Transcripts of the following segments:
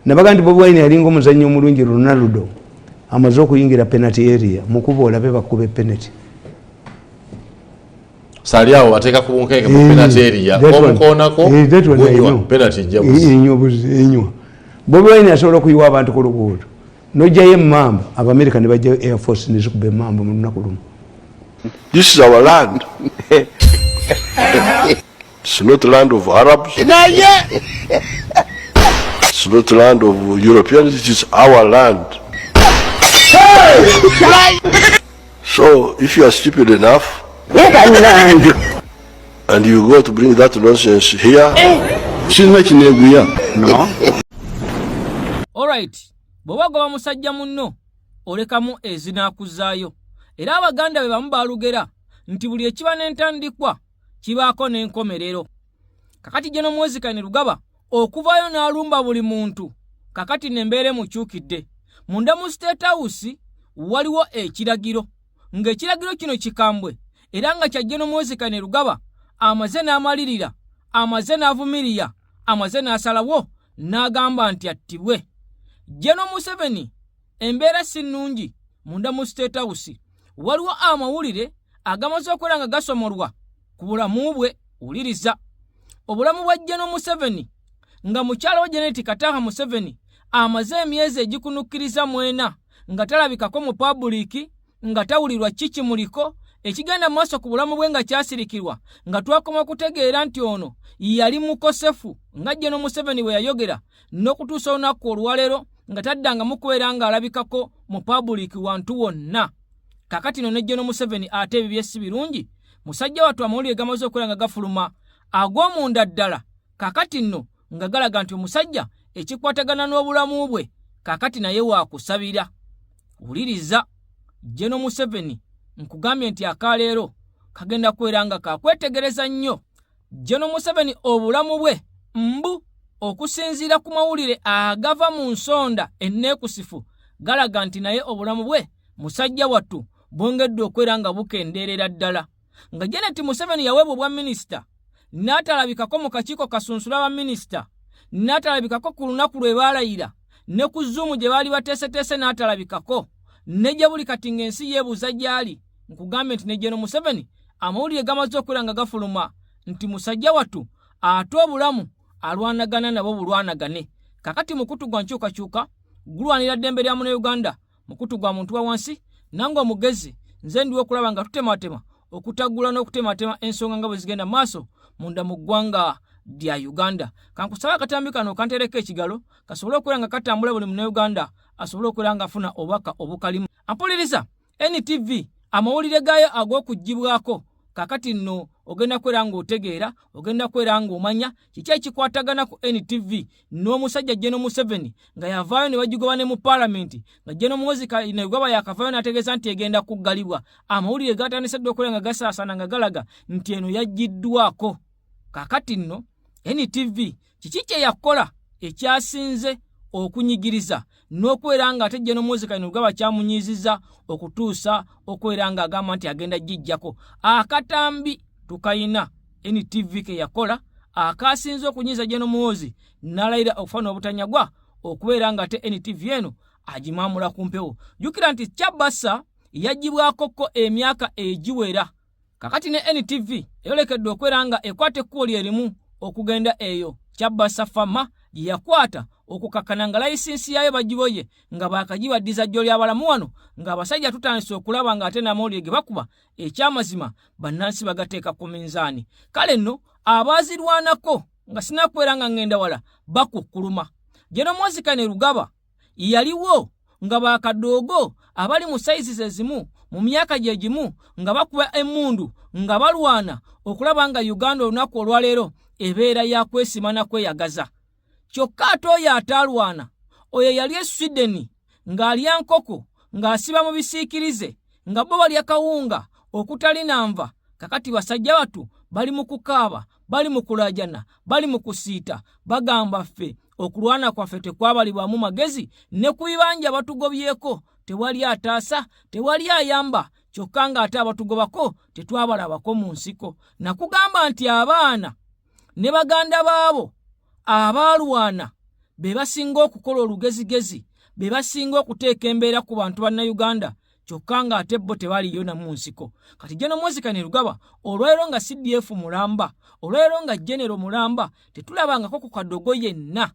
nabaga nti Bobi Wine yalinga omuzannyo omulungi Ronaldo amaze okuyingira penalty area mukuba olabe bakube penalty Saliao ateka kubunkeeke mu penalty area omukoonako penalty jabuzi enywa Bobi Wine asobola kuyiwa abantu ku luguudo nojaye mamba Abamerika ne bajja Air Force ne zikube mamba mu lunaku lumu. This is our land. It's not the land of Arabs. It's not the land of Europeans. It is our land. So if you are stupid enough and you go to bring that nonsense here, no. Alright, bw'obagoba musajja munno olekamu ezinakuzaayo. Era Abaganda be bamu balugera nti buli ekiba n'entandikwa kibaako n'enkomerero. Kakati General Muhoozi Kainerugaba okuvaayo n'alumba buli muntu kakati n'embeera mukyukidde. Munda mu State House waliwo ekiragiro ng'ekiragiro kino kikambwe era nga kya General Muhoozi Kainerugaba amaze n'amalirira amaze n'avumirira amaze n'asalawo n'agamba nti attibwe. General Museveni embeera si nnungi munda mu State House waliwo amawulire agamaze okwera nga gasomolwa ku bulamu bwe. Wuliriza obulamu bwa General Museveni nga mukyala wa Janet Kataha Museveni amaze emyezi egikunukkiriza mwena nga talabikako mu public nga tawulirwa kiki muliko ekigenda maaso ku bulamu bwe nga kyasirikirwa nga twakoma kutegeera nti ono yali mukosefu nga General Museveni bwe yayogera n'okutuusa olunaku olwaleero nga taddanga mukubeera nga alabikako mu public wantu wonna. Kakati no ne General Museveni ate ebibye si birungi musajja watu amawulire gamaze okwera nga gafuluma ag'omunda ddala kakati nno nga galaga nti omusajja ekikwatagana n'obulamu bwe kakati naye waakusabira. Wuliriza General Museveni nkugambye nti akaleero kagenda kwera nga kakwetegereza nnyo. General Museveni obulamu bwe mbu okusinziira ku mawulire agava mu nsonda enneekusifu galaga nti naye obulamu bwe musajja wattu bwongedde okwera nga bukendeerera ddala. Nga Janet Museveni yaweebwa obwa minisita n'atalabikako mu kakiiko kasunsula ba minisita n'atalabikako ku lunaku lwe baalayira ne ku Zoom gye baali bateeseteese n'atalabikako ne gye buli kati ng'ensi yeebuuza gy'ali. Nkugambye nti ne General Museveni amawulire gamaze okwera nga gafuluma nti musajja wattu ate obulamu alwanagana nabo bulwanagane. Kakati mukutu gwa nkyukakyuka gulwanira ddembe lya Munnayuganda mukutu gwa muntu wa wansi nange omugezi nze ndiwo okulaba nga tutematema okutagula n'okutematema ensonga nga bwe zigenda maaso munda mu ggwanga lya Uganda. Kankusaba akatambi kano kantereka ekigalo kasobole okwera nga katambula buli Munnayuganda asobole okwera nga afuna obubaka obukalimu. Ampuliriza NTV amawulire gaayo ag'okuggyibwako kakati nno ogenda kwera nga otegeera ogenda kwera nga omanya kiki ekikwatagana ku NTV n'omusajja General Museveni nga yavaayo ne bagigoba ne mu Parliament nga General Muhoozi Kainerugaba yakavaayo n'ategeeza nti egenda kuggalibwa. Amawulire gatandise dde okwera nga gasaasana nga galaga nti eno yaggiddwako. Kakati nno NTV kiki kye yakola ekyasinze okunyigiriza n'okwera nga ate General Muhoozi Kainerugaba kyamunyiizizza okutuusa okwera nga agamba nti agenda gijjako. Akatambi tukayina NTV ke yakola akasinze okunyiiza General Muhoozi n'alayira okufuna obutanyagwa okubeera nga ate NTV eno agimamula ku mpewo. Jjukira nti Kyabasa yagibwakoko emyaka egiwera. Kakati ne NTV eyolekedde okwera nga ekwate ekkubo lyerimu okugenda eyo Kyabasa Fama gye yakwata okukakana nga layisinsi yayo bagiboye nga baakagibaddiza jjo ly'abalamu wano nga abasajja tutandise okulaba nga ate n'amawulire ge bakuba ekyamazima bannansi bagateeka ku minzaani. Kale nno abaazirwanako nga sinakwera nga ngenda wala bakukkuluma. General Muhoozi Kainerugaba yaliwo nga baakadoogo abali mu sayizi ezimu mu myaka gye gimu nga bakuba emmundu nga balwana okulaba nga Uganda olunaku olwaleero ebeera ya kwesima na kweyagaza. Kyokka ate oyo ataalwana oyo yali e Sweden ng'alya nkoko ng'asiba mu bisiikirize nga bo balya kawunga okutali nanva. Kakati basajja watu bali mu kukaaba bali mu kulajana bali mu kusiita bagamba ffe okulwana kwaffe tekwabalibwamu magezi ne kuyibanja batugobyeko tewali ataasa tewali ayamba kyokka nga ate abatugobako tetwabalabako mu nsiko. Nakugamba nti abaana ne baganda baabo abaalwana be basinga okukola olugezigezi, be basinga okuteeka embeera ku bantu banna Uganda, kyokka nga ate bo tebaliyo na mu nsiko. Kati General Muhoozi Kainerugaba olwaleero nga CDF mulamba, olwaleero nga General mulamba, tetulabangako ku kadogo yenna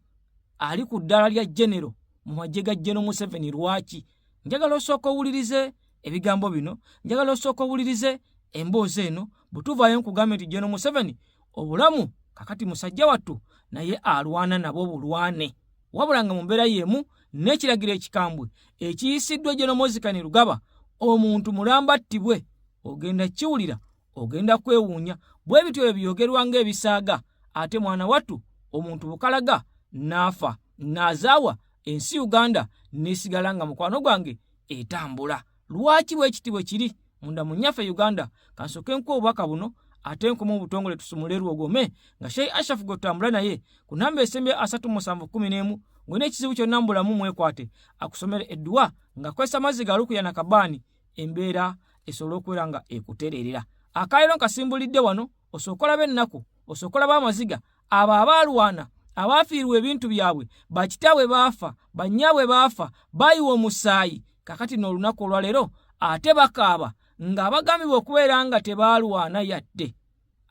ali ku ddala lya General mu magye ga General Museveni. Lwaki? Njagala osooka owulirize ebigambo bino, njagala osooka owulirize emboozi eno, butuvaayo nkugambye nti General Museveni obulamu kakati musajja wattu naye alwana nabo bulwane, wabula nga mu mbeera yemu n'ekiragiro ekikambwe ekiyisiddwa General Muhoozi Kainerugaba, omuntu mulamba attibwe, ogenda kiwulira, ogenda kwewuunya. Bwe bityo ebyogerwa ng'ebisaaga, ate mwana wattu omuntu bukalaga n'afa, n'azaawa ensi Uganda n'esigala nga mukwano gwange etambula. Lwaki bwe kitibwe kiri munda mu nnyaffe Uganda? Kansooke nkuwa obubaka buno ate nkoma obutongole tusumule Lwogome nga Sheikh Ashraf gw'otambula naye ku namba esembe 3711 ngwina ekizibu kyonna mu bulamu mwekwate akusomere edduwa nga kwesa mazzi ga Lukuyana Kabaani embeera esobola okubeera nga ekutereerera. Akaayiro nkasimbulidde wano, osookola b'ennaku, osookola b'amaziga, abo abaalwana, abaafiirwa ebintu byabwe, bakitaabwe baafa, bannyaabwe baafa, bayiwa omusaayi, kakati n'olunaku olwaleero ate bakaaba nga abagambibwa okubeera nga tebaalwana yadde.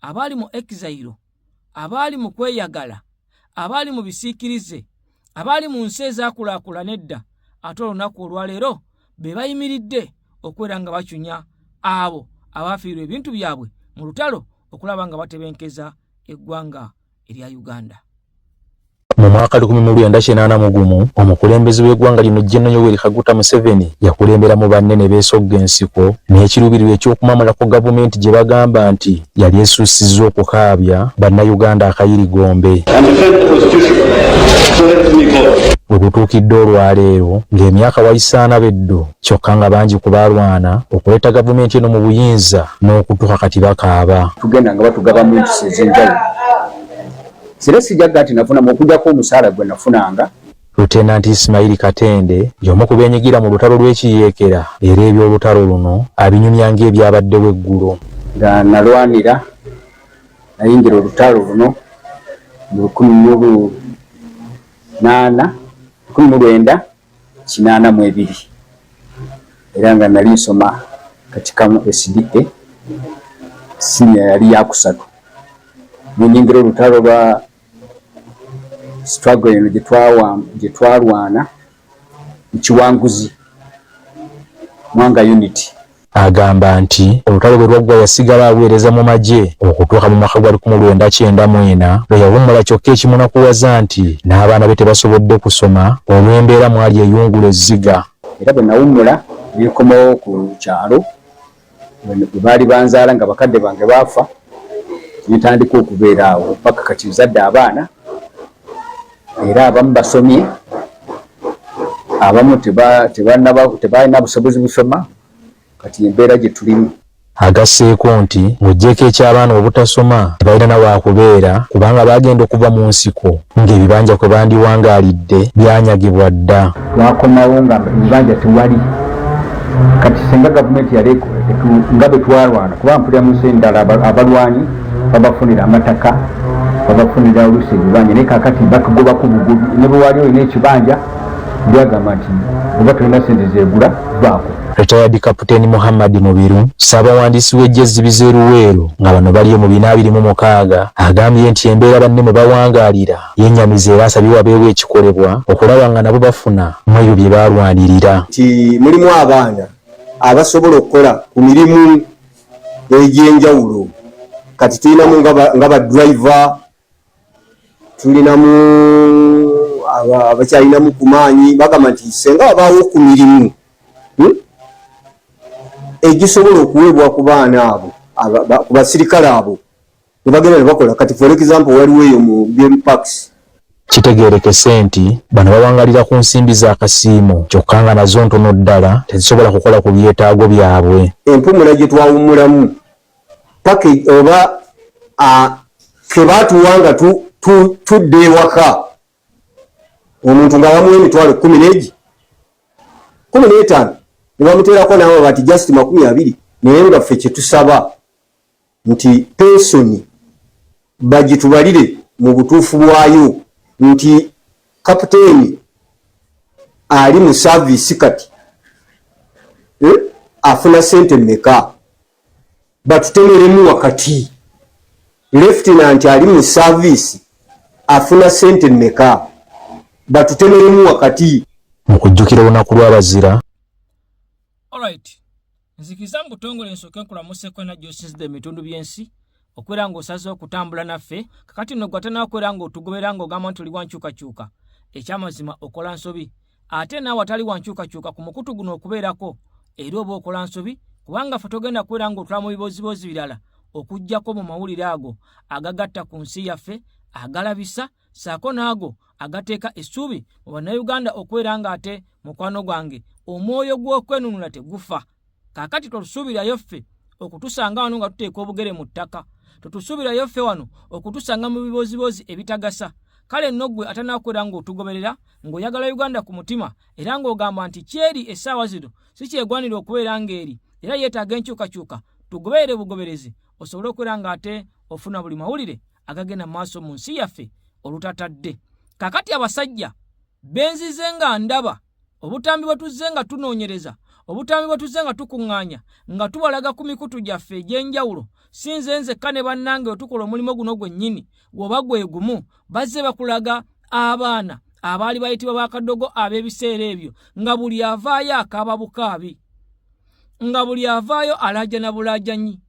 Abaali mu exile, abaali mu kweyagala, abaali mu bisiikirize, abaali mu nsi ezaakulaakulana edda, ate olunaku olwaleero be bayimiridde okubeera nga bacunya abo abaafiirwa ebintu byabwe mu lutalo okulaba nga batebenkeza eggwanga erya Uganda. Mu mwaka 1981 omukulembeze w'eggwanga lino General Yoweri Kaguta Museveni yakulembera mu bannene beesogga ensiko n'ekiruubirirwa ekyokumamulako gavumenti gye bagamba nti yali esuusizza okukaabya bannayuganda akayirigombe. Bwe butuukidde olwaleero ng'emyaka wayisaana beddo, kyokka nga bangi ku baalwana okuleeta gavumenti eno mu buyinza n'okutuuka kati bakaaba. Tugenda nga batugaba mu nsi ez'enjawulo. Sire sijagga nti nafunamu okujjako omusaala gwe nafunanga. Lieutenant Ismail Katende y'omu ku beenyigira mu lutalo lw'ekiyeekera era eby'olutalo luno abinyumya ng'ebyabaddewo eggulo. Nga nalwanira nayingira olutalo luno mu 1982 era nga nali nsoma katikamu SDA senior yali yakusatu. Munyingira olutalo lwa struggle eno gye twalwana ekiwanguzi Mwanga Unity. Agamba nti olutalo bwe lwaggwa yasigala aweereza mu magye okutuuka mu mwaka gwa 1994 bwe yawummula kyokka ekimunakuwaza nti n'abaana be tebasobodde kusoma olw'embeera mwali eyungula ezziga. Era bwe nawummula nekomawo ku kyalo bwe baali banzaala nga bakadde bange baafa, nitandika okubeera awo paka kati nzadde abaana era abamu basomye, abamu tebalina busobozi busoma. Kati embeera gye tulimu. Agasseeko nti ng'oggyeko eky'abaana obutasoma tebalina na waakubeera kubanga bagenda okuva mu nsiko ng'ebibanja kwe bandiwangaalidde byanyagibwa dda. Twakomawo nga ebibanja tewali. Kati singa gavumenti yaleeko nga bwe twalwana kuba mpulira mu nsi endala abalwanyi babafunira amataka, babafunira oluusi ebibanja, naye kaakati bakugobako bugubi. Ne bwe wali olina ekibanja byagamba nti oba tolina sente zeegula baako. Retired Kapiteeni Muhammad Mubiru, ssaabawandiisi w'ejjezi Bizeruweero nga bano bali mu 426, agambye nti embeera banne mwe bawangaalira yennyamiza era asabye wabeewo ekikolebwa okulaba nga nabo bafuna mu ebyo bye baalwanirira. Nti mulimu abaana abasobola okukola ku mirimu egy'enjawulo. Kati tulinamu nga badriver, tulinamu abakyalinamu ku maanyi, bagamba nti senga wabaawo ku mirimu egisobola okuweebwa ku baana abo, ku basirikale abo ne bagenda ne bakola. Kati for example waliwo eyo mu game parks. Kitegeerekese nti bano bawangalira ku nsimbi za kasiimo kyokka nga nazo ntono ddala tezisobola kukola ku byetaago byabwe. Empumula gye twawummulamu pake oba ke baatuwanga tudde ewaka omuntu nga bamuwa emitwalo 15 ne bamuteerako nabo bati just 20, naye nga ffe kye tusaba nti pensoni bagitubalire mu butuufu bwayo, nti kapiteeni ali mu service kati afuna sente mmeka batutemeremu wakati lieutenant ali mu service afuna sente mmeka batutemeremu wakati mu kujjukira olunaku lw'abazira. Alright, nzikiza mu butongole nsooke nkulamuseko na gy'osinzidde ebitundu by'ensi okwera ng'osaze okutambula naffe kakati nno gwate n'okwera ng'otugobera ng'ogamba nti oli wankyukakyuka ekyamazima okola nsobi ate naawe atali wankyukakyuka ku mukutu guno okubeerako era oba okola nsobi kubanga ffe togenda kubeera ng'otula mu bibozibozi birala okuggyako mu mawulire ago agagatta ku nsi yaffe agalabisa saako naago agateeka essuubi mu bannayuganda okubeera ng'ate mukwano gwange omwoyo gw'okwenunula tegufa. Kaakati totusuubirayo ffe okutusanga wano nga tuteeka obugere mu ttaka, totusuubirayo ffe wano okutusanga mu bibozibozi ebitagasa. Kale nno ggwe atanaakwera ng'otugoberera ng'oyagala Uganda ku mutima era ng'ogamba nti kyeri essaawa zino si kyegwanira okubeera ng'eri era yeetaaga enkyukakyuka, tugoberere bugoberezi osobole okubeera ng'ate ofuna buli mawulire agagenda mu maaso mu nsi yaffe olutatadde. Kaakati abasajja benzize nga ndaba obutambi bwe tuzze nga tunoonyereza, obutambi bwe tuzze nga tukuŋŋaanya nga tubalaga ku mikutu gyaffe egy'enjawulo, si nze nzekka ne bannange otukola omulimu guno gwennyini woba gwe gumu, bazze bakulaga abaana abaali bayitibwa bakadogo ab'ebiseera ebyo nga buli avaayo akaaba bukaabi, nga buli avaayo alaajana bulaajanyi,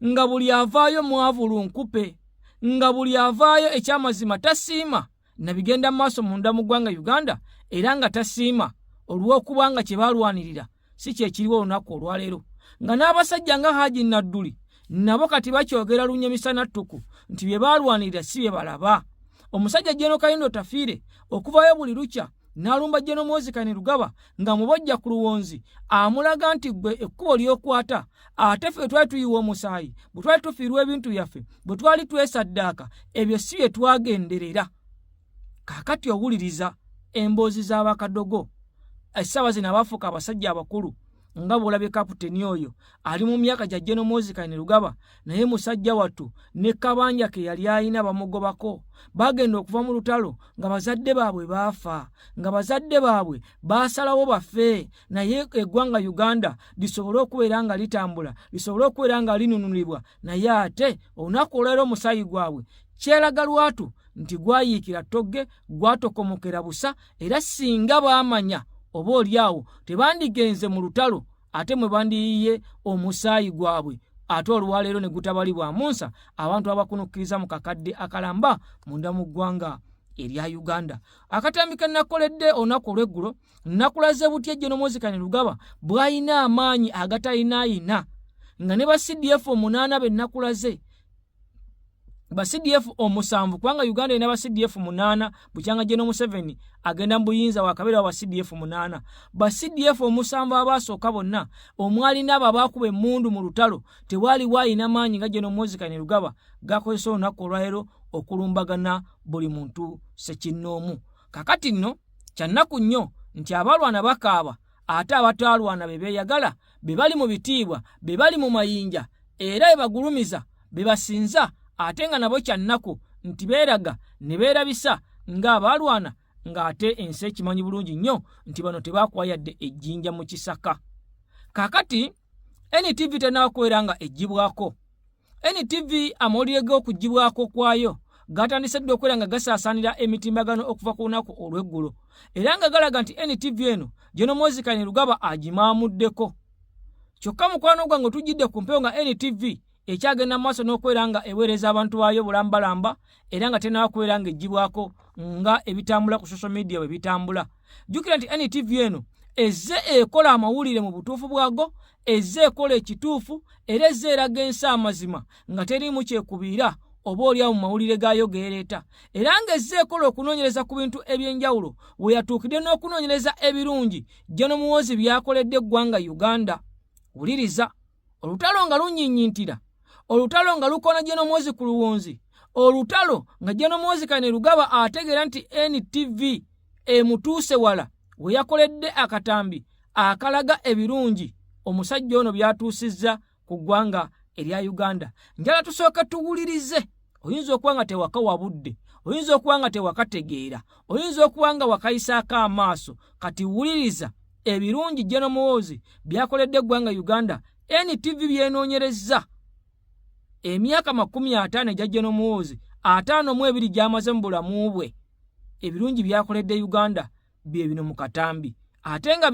nga buli avaayo mwavulu nkupe, nga buli avaayo ekyamazima tasiima na bigenda maaso munda mu ggwanga Uganda era nga tasiima olw'okubanga kye baalwanirira si kyekiriwo olunaku olwaleero, nga n'abasajja nga Haji Nadduli nabo kati bakyogera lunyemisana ttuku nti bye baalwanirira si bye balaba. Omusajja Jeno Kayindo Tafiire okuvayo buli lukya n'alumba Jeno Muhoozi Kainerugaba nga mubojja ku luwonzi amulaga nti gwe ekkubo ly'okwata ate ffe twali tuyiwa omusaayi bwe twali tufiirwa ebintu byaffe bwe twali twesaddaaka ebyo si bye twagenderera. Kaakati owuliriza emboozi z'abakadogo essaawa zino abafuuka abasajja abakulu nga bw'olabye kaputeni oyo ali mu myaka gya Jeno Muhoozi Kainerugaba naye musajja wattu ne kabanja ke yali ayina bamugobako bagenda okuva mu lutalo nga bazadde baabwe baafa, nga bazadde baabwe baasalawo bafe naye eggwanga Uganda lisobole okubeera nga litambula, lisobole okubeera nga linunulibwa, naye ate olunaku olwaleero omusaayi gwabwe kyeraga lwatu nti gwayiikira ttogge gwatokomokera busa era singa baamanya oba oliawo tebandigenze mu lutalo ate mwe bandiyiye omusaayi gwabwe ate olwaleero ne gutabalibwa munsa abantu abakunukkiriza mu kakadde akalamba munda mu ggwanga erya Uganda. Akatambi ke nakoledde olunaku olw'eggulo nakulaze butya Jeno Muhoozi Kainerugaba bw'ayina amaanyi agatayinaayina nga ne ba CDF 8 be nakulaze ba CDF 7 kubanga Uganda ina ba CDF 8 bukyanga Jeno Museveni agenda mbuyinza wakabera wa CDF 8 ba CDF 7 abasooka bonna omwali n'abo abakuba emmundu mu lutalo tewali waayina maanyi nga Jeno Muhoozi Kainerugaba gakozesa olunaku olwaleero okulumbagana buli muntu sekinnoomu. Kakati nno kyannaku nnyo nti abalwana bakaaba ate abataalwana be beeyagala be bali mu bitiibwa be bali mu mayinja era ebagulumiza be basinza ate nga nabo kyannaku nti beeraga ne beerabisa ng'abaalwana ng'ate ensi ekimanyi bulungi nnyo nti bano tebaakwayadde ejjinja mu kisaka. Kaakati NTV tenaakwera nga ejjibwako. NTV amawulire g'okugibwako kwayo gatandise dde okwera nga gasaasaanira emitimbagano okuva ku lunaku olw'eggulo era nga galaga nti NTV eno Jeno Muhoozi Kainerugaba agimaamuddeko. Kyokka mukwano gwange otujjidde ku mpewo nga NTV ekyagenda maaso n'okwera nga eweereza abantu baayo bulambalamba era nga tenaakwera nga ejjibwako nga ebitambula ku social media bwe bitambula. Jjukira nti NTV eno ezze ekola amawulire mu butuufu bwago, ezze ekola ekituufu era ezze eraga ensi amazima nga teriimu kyekubiira oba oliawo mu mawulire gaayo geereeta era nga ezze ekola okunoonyereza ku bintu eby'enjawulo we yatuukidde n'okunoonyereza ebirungi Jeno Muhoozi byakoledde eggwanga Uganda. Wuliriza, olutalo nga lunyinyintira, olutalo nga lukona Jeno Muhoozi ku luwonzi, olutalo nga Jeno Muhoozi Kainerugaba ategeera nti NTV emutuuse wala we yakoledde akatambi akalaga ebirungi omusajja ono byatuusizza ku ggwanga erya Uganda. Njala tusooka tuwulirize, oyinza okuba nga tewaka wabudde, oyinza okuba nga tewakategeera, oyinza okuba nga wakayisaako amaaso. Kati wuliriza ebirungi General Muhoozi byakoledde eggwanga Uganda. NTV byenoonyerezza emyaka 50 egya General Muhoozi, 52 gy'amaze mu bulamu bwe. Ebirungi byakoledde Uganda bye bino mu katambi. Ate nga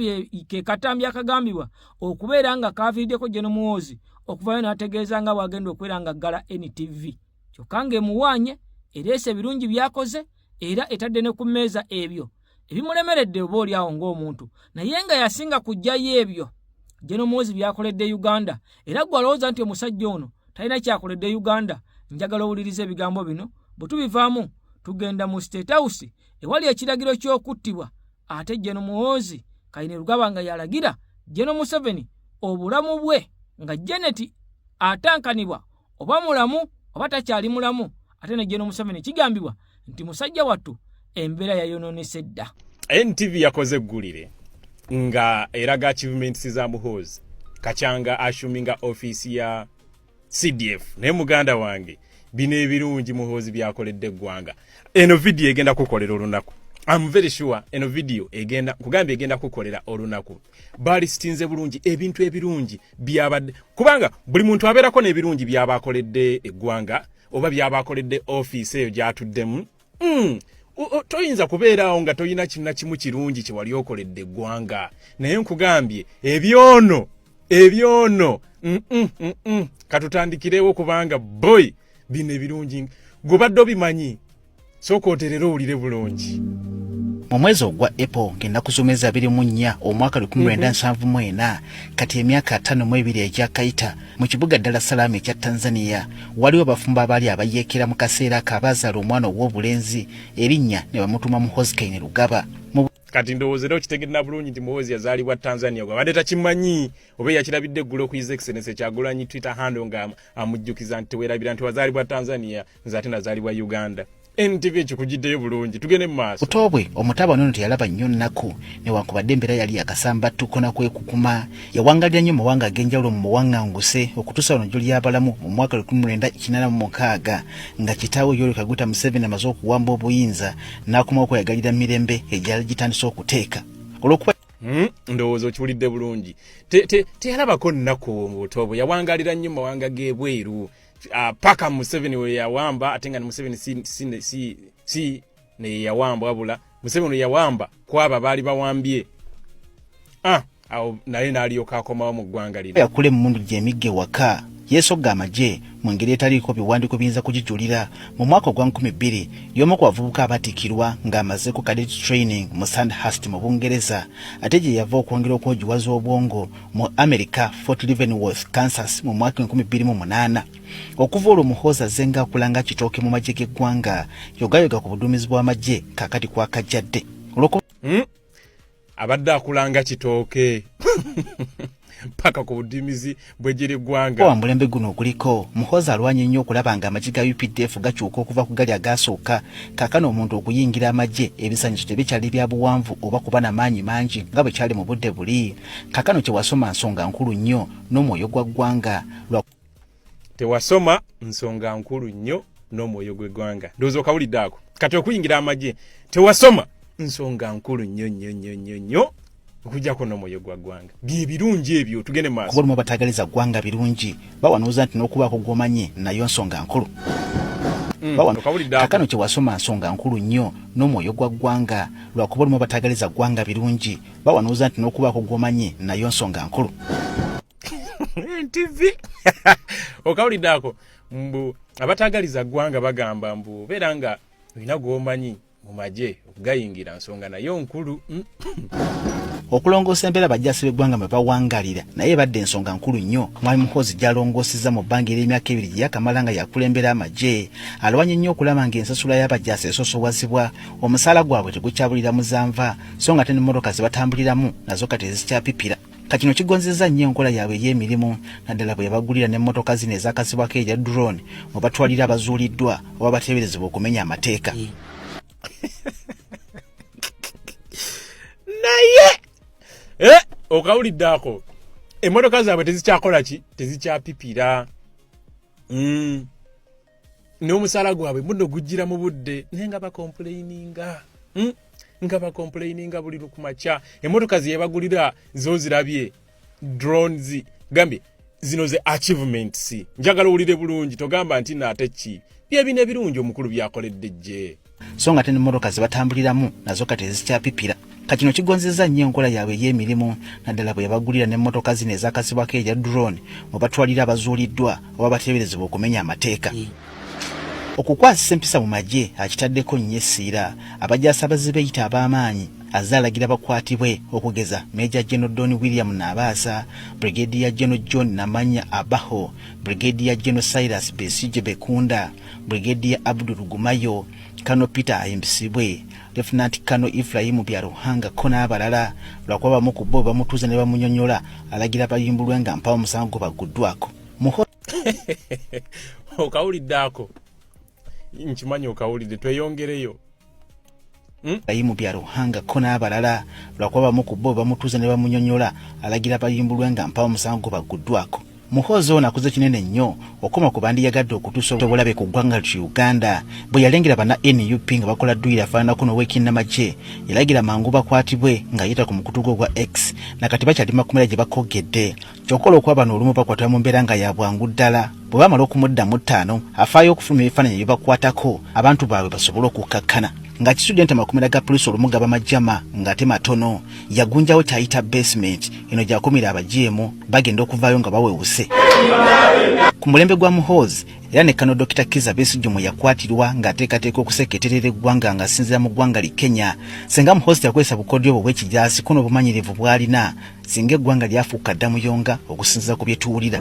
ke katambi akagambibwa okubeera nga kaviiddeko General Muhoozi okuvayo n'ategeeza nga bw'agenda okubeera nga aggala NTV. Kyokka ng'emuwaanye ereese ebirungi byakoze era etadde ne ku mmeeza ebyo ebimulemeredde oba oli awo ng'omuntu, naye nga yasinga kujjayo ebyo General Muhoozi byakoledde Uganda. Era gwe alowooza nti omusajja ono talina kyakoledde Uganda. Njagala owuliriza ebigambo bino. Bwe tubivaamu tugenda mu State House ewali ekiragiro ky'okuttibwa. Ate General Muhoozi Kainerugaba nga yalagira General Museveni obulamu bwe nga Janet atankanibwa oba mulamu oba takyali mulamu. Ate ne General Museveni kigambibwa nti musajja wattu embeera yayonoonese dda. NTV yakoze eggulire nga eraga achievements za Muhoozi Kachanga ashuminga office ya CDF ne muganda wange bino ebirungi Muhoozi byakoledde eggwanga. Eno video egenda kukolera olunaku. I'm very sure eno video egenda kugamba egenda kukolera olunaku. Bali sitinze bulungi ebintu ebirungi byabadde, kubanga buli muntu abeerako n'ebirungi byabakoledde eggwanga oba byabakoledde office eyo gyatuddemu. Toyinza kubeerawo nga toyina kinna kimu kirungi kye wali okoledde eggwanga. Naye nkugambye ebyono katutandikirewo kubanga boy bino ebirungi gobadde obimanyi sooka oterera owulire bulungi. Mu mwezi ogwa April ng'ennaku z'omwezi 24 omwaka 1974 kati emyaka 52 egyakayita mu kibuga Dar es Salaam ekya Tanzania waliwo abafumbo abaali abayeekera mu kaseera akabazaala omwana ow'obulenzi erinnya ne bamutuma Muhoozi Kainerugaba. Kati ndowoozera okitegeera bulungi nti Muhoozi yazaalibwa Tanzania gwabadde takimanyi oba yakirabidde eggulo ku His Excellency Kyagulanyi Twitter handle nga amujjukiza nti teweerabira nti wazaalibwa Tanzania nze ate nazaalibwa Uganda. NTV ekikujjiddeyo bulungi tugende mu maaso. Utobwe omutabani ono teyalaba nnyo nnaku newankubadde embeera yali yakasamba tukona kwekukuma. Yawangalira nnyo mawanga ag'enjawulo mu muwaŋŋanguse okutuusa wano gy'oli abalamu mu mwaka 1986 nga kitaawe Yoweri Kaguta Museveni amaze okuwamba obuyinza n'akomawo okweyagalira mirembe egyali gitandise okuteeka. Olw'okuba ndowooza okiwulidde bulungi. Teyalabako nnaku mu Utobwe, yawangalira nnyo mawanga g'ebweru. Paka Museveni we yawamba atenga ni Museveni si ne yawamba wabula Museveni yawamba kwaba bali bawambye awo naye naliyoka akomawo mu ggwanga lino yakule mu mundu gy'emigge waka yeesogga amagye mu ngeri etaliiko biwandiiko biyinza kugijulira. Mu mwaka gwa 2000 y'omu ku bavubuka abatikirwa ng'amaze ku cadet training mu Sandhurst mu Bungereza ate gye yava okwongera okwogiwaza obwongo mu America Fort Leavenworth, Kansas mu mwaka 2008. Okuva olwo Muhoozi azenga akulanga kitooke mu magye g'eggwanga yogayoga ku buduumizi bw'amagye kakati kwakajjadde. Abadde akulanga kitooke paka ku buduumizi bw'eggye ggwanga. Omulembe guno oguliko Muhoozi alwanye nnyo okulaba nga amagye ga UPDF gakyuka okuva ku gali agasooka. Kaakano omuntu okuyingira amagye ebisaanyizo tebikyali bya buwanvu oba kuba n'amaanyi mangi nga bwe kyali mu budde buli. Kaakano kye wasoma nsonga nkulu nnyo n'omwoyo gwa ggwanga. Tewasoma nsonga nkulu nnyo n'omwoyo gw'eggwanga. Ndowooza okawulidde ako. Kati okuyingira amagye tewasoma nsonga nkulu nnyo okujjako n'omwoyo gwa ggwanga. Bye birungi ebyo tugende maaso. Kuba olumu batagaliza ggwanga birungi bawanuuza nti n'okubaako gw'omanyi nayo nsonga nkulu. Kaakano kye wasoma nsonga nkulu nnyo n'omwoyo gwa ggwanga. Lwakuba olumu batagaliza ggwanga birungi bawanuuza nti n'okubaako gw'omanyi nayo nsonga nkulu. NTV okawulidde ako mbu abatagaliza ggwanga bagamba mbu beera nga olina gw'omanyi mu magye okugayingira nsonga nayo nkulu. Okulongoosa embeera bajjaasi b'eggwanga mwe bawangalira naye badde ensonga nkulu nnyo. Mwami Muhoozi gy'alongoosezza mu bbanga ery'emyaka 2 gye yakamala nga yakulembera amagye. Alwanye nnyo okulaba ng'ensasula y'abajjaasi esoosowazibwa, omusaala gwabwe tegukyabulira muzanva so nga ate n'emmotoka ze batambuliramu nazo kati tezikyapipira. Kino kigonzezza nnyo enkola yaabwe ey'emirimu naddala bwe yabagulira n'emmotoka zino ezaakazibwako erya drone mwe batwalira abazuuliddwa oba bateeberezebwa okumenya amateeka. Naye okawulidde ako emmotoka zaabwe tezikyakola ki? Tezikyapipira. n'omusala gwabwe muno gujjira mu budde naye nga complaininga buli lukumaca emmotoka zeyebagulira zozirabye drones gambye zino ze achievements njagala owulire bulungi togamba nti naate ki byebino ebirungi omukulu byakoledde gye so nga tene emmotoka zibatambuliramu nazo kati zikyapipira kakino kigonzeza nnyo enkola yaabwe ey'emirimu naddala bwe yabagulira n'emmotoka zino ezakasibwako erya drone mwe batwalira abazuuliddwa oba bateeberezebwa okumenya amateeka okukwasisa empisa mu magye akitaddeko nnyo essiira abajaasi abazibeeyita ab'amaanyi azalagira bakwatibwe okugeza Major General Don William Nabaasa, Brigadier General John Namanya Abaho, Brigadier General Cyrus Besije Bekunda, Brigadier Abdul Gumayo, Kano Peter Ayembisibwe, Lieutenant Kano Ephraim Byaruhanga kona abalala lwakuba bamu ku bo bamutuuza ne bamunyonyola alagira bayimbulwe nga mpawo musango baguddwako okawuliddako nkimanyi okawulidde tweyongereyo Imu Byaruhanga kona abalala lwakuba bamu ku bo bamutuuza ne bamunyonyola alagira bayimbulwe nga mpawo musango baguddwako muhozi ono akuze kinene nnyo okoma ku bandi yagadde okutuusa obulabe ku ggwanga lya Uganda bwe yalengera bana NUP nga bakola dduyira afaananako n'ow'ekinnamagye yalagira mangu bakwatibwe ng'ayita ku mukutu gwe ogwa X na kati bakyali makumira gye bakogedde kyokkola okuba bano olumu bakwatibwa mu mbeera nga ya bwangu ddala bwe bamala okumuddamu ttaano afaayo okufuluma ebifaananyi bye bakwatako abantu baabwe basobole okukkakkana nga kisudde makumira ga poliisi olumu gaba majjama ng'ate matono yagunjawo kyayita basement eno gyakumira abajeemu bagenda okuvaayo nga bawewuse ku mulembe gwa muhozi era ne Kano Dr. Kiza Besigye mwe yakwatirwa ng'ateekateeka okuseketerera eggwanga ng'asinziira mu ggwanga li Kenya senga muhozi yakozesa bukodyo obwo bw'ekijaasi kuno obumanyirivu bw'alina singa eggwanga lyafuuka ddamuyonga okusinziira ku bye tuwulira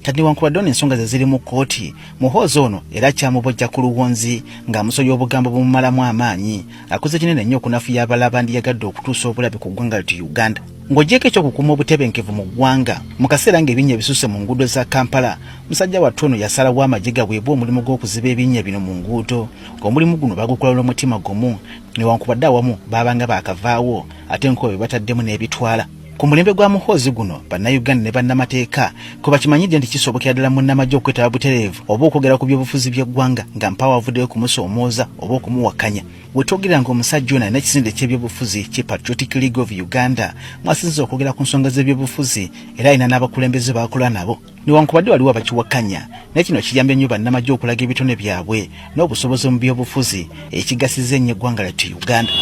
kati wankubadde ensonga ze ziri mu kkooti muhozi ono era kyamubojja ku luwonzi ng'amusobya obugambo bumumalamu amaanyi akoze kinene nnyo okunafuya abala bandi yagadde okutuusa obulabe ku ggwanga lya Uganda ng'ogyeko ekyokukuuma obutebenkevu mu ggwanga mu kaseera ng'ebinnya ebisusse mu nguudo za Kampala musajja wattu ono yasalawo amagye gaweebwa omulimu gw'okuziba ebinnya bino mu nguudo ng'omulimu guno bagukola olw'omutima gumu newankubadde awamu baabanga baakavaawo ate nkuba be bataddemu n'ebitwala ku mulembe gwa muhozi guno bannayuganda ne bannamateeka kwe bakimanyidde nti kisobokera ddala munnamagye okwetaba butereevu oba okwogera ku by'obufuzi by'eggwanga nga mpawo avuddeyo kumusoomooza oba okumuwakanya wetwogerera ng'omusajja ono alina ekisinde ky'ebyobufuzi kye Patriotic League of Uganda mwasinziza okwogera ku nsonga z'ebyobufuzi era alina n'abakulembeze baakola nabo newankubadde waliwo abakiwakanya naye kino kiyambye nnyo bannamagye okulaga ebitone byabwe n'obusobozi mu byobufuzi ekigasiza ennyo eggwanga lyattu Uganda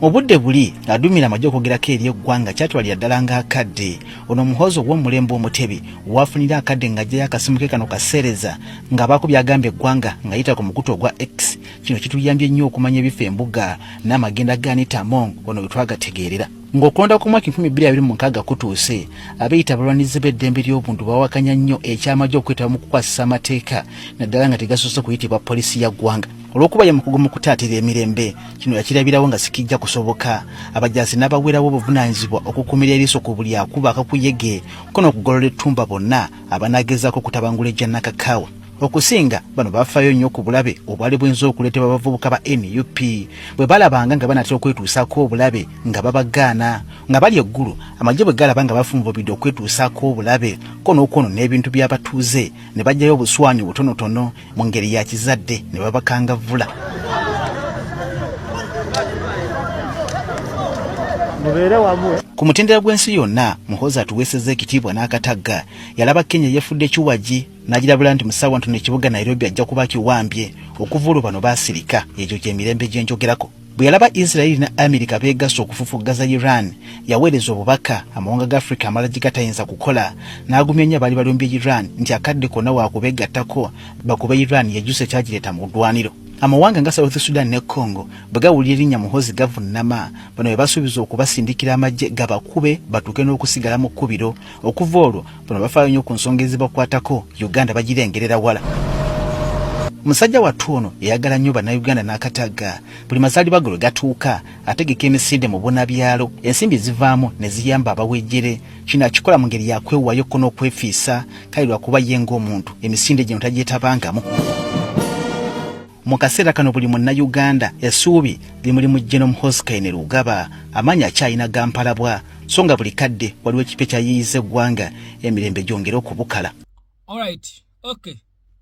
obudde buli adumira amagye okwogerako eri eggwanga kyatwalira ddala ng'akadde ono muhozi ogw'omulembe omutebi wafunira akadde ng'ajjayo akasimu ke kano kaseereza ng'abaako byagamba eggwanga ng'ayita ku mukutu ogwa X kino kituyambye nnyo okumanya ebifo embuga n'amagenda ga Anita Among ono bwe twagategeerera ng'okulonda ku mwaka 2026 kutuuse abeeyita abalwanizi b'eddembe ly'obuntu bawakanya nnyo ekyamagye okwetaba mu kukwasisa amateeka naddala nga tegasoose kuyitibwa poliisi ya ggwanga olw'okuba ye mukugu mu kutaatira emirembe kino yakirabirawo nga sikijja kusoboka abajaasi n'abaweerawo obuvunaanyizibwa okukumira eriiso ku buli akuba akakuyege ko n'okugolola ettumba bonna abanaagezaako okutabangula ejja nakakaawa okusinga bano bafaayo nnyo ku bulabe obwali buyinza okuleetebwa abavubuka ba NUP bwe balabanga nga banatera okwetuusaako obulabe nga babagaana nga bali eggulu amagye bwe galaba nga bafunvubidde okwetuusaako obulabe ko n'okwono n'ebintu by'abatuuze ne bajjayo obuswanyu butonotono mu ngeri ya kizadde ne babakangavvula ku mutendera gw'ensi yonna muhozi atuweesezza ekitiibwa n'akatagga yalaba Kenya yefudde kiwagi n'agirabula nti musawa ntono ekibuga Nairobi ajja kuba kiwambye okuva olwo bano baasirika egyo gy'emirembe gye njogerako bwe yalaba Israeli ne Amerika beegasse okufufugaza Iran yaweereza obubaka amawanga ga Afrika amala gye gatayinza kukola n'agumya nnyo abaali balumbye Iran nti akadde konna waakubeegattako bakube Iran yejjusa ekyagireeta mu ddwaniro amawanga nga South Sudan ne Congo bwe gawulira erinnya muhozi gavunnama bano bwe basuubiza okubasindikira amagye gabakube batuuke n'okusigala mu kkubiro okuva olwo bano bafaayo nnyo ku nsonga ezibakwatako Uganda bagirengerera wala musajja wattu ono eyagala nnyo bannayuganda n'akatagga buli mazaalibwa ge lwe gatuuka ategeka emisinde mu bunabyalo ensimbi zivaamu ne ziyamba abawejjere kino akikola mu ngeri yakwewaayo ko n'okwefiisa kale lwakuba ye ng'omuntu emisinde gino tagyetabangamu mu kaseera kano buli munnayuganda essuubi limuli mu General Muhoozi Kainerugaba amaanyi akyalina gampalabwa so nga buli kadde waliwo ekipya kyayiyiza eggwanga emirembe gyongera okubukala. Alright, Okay,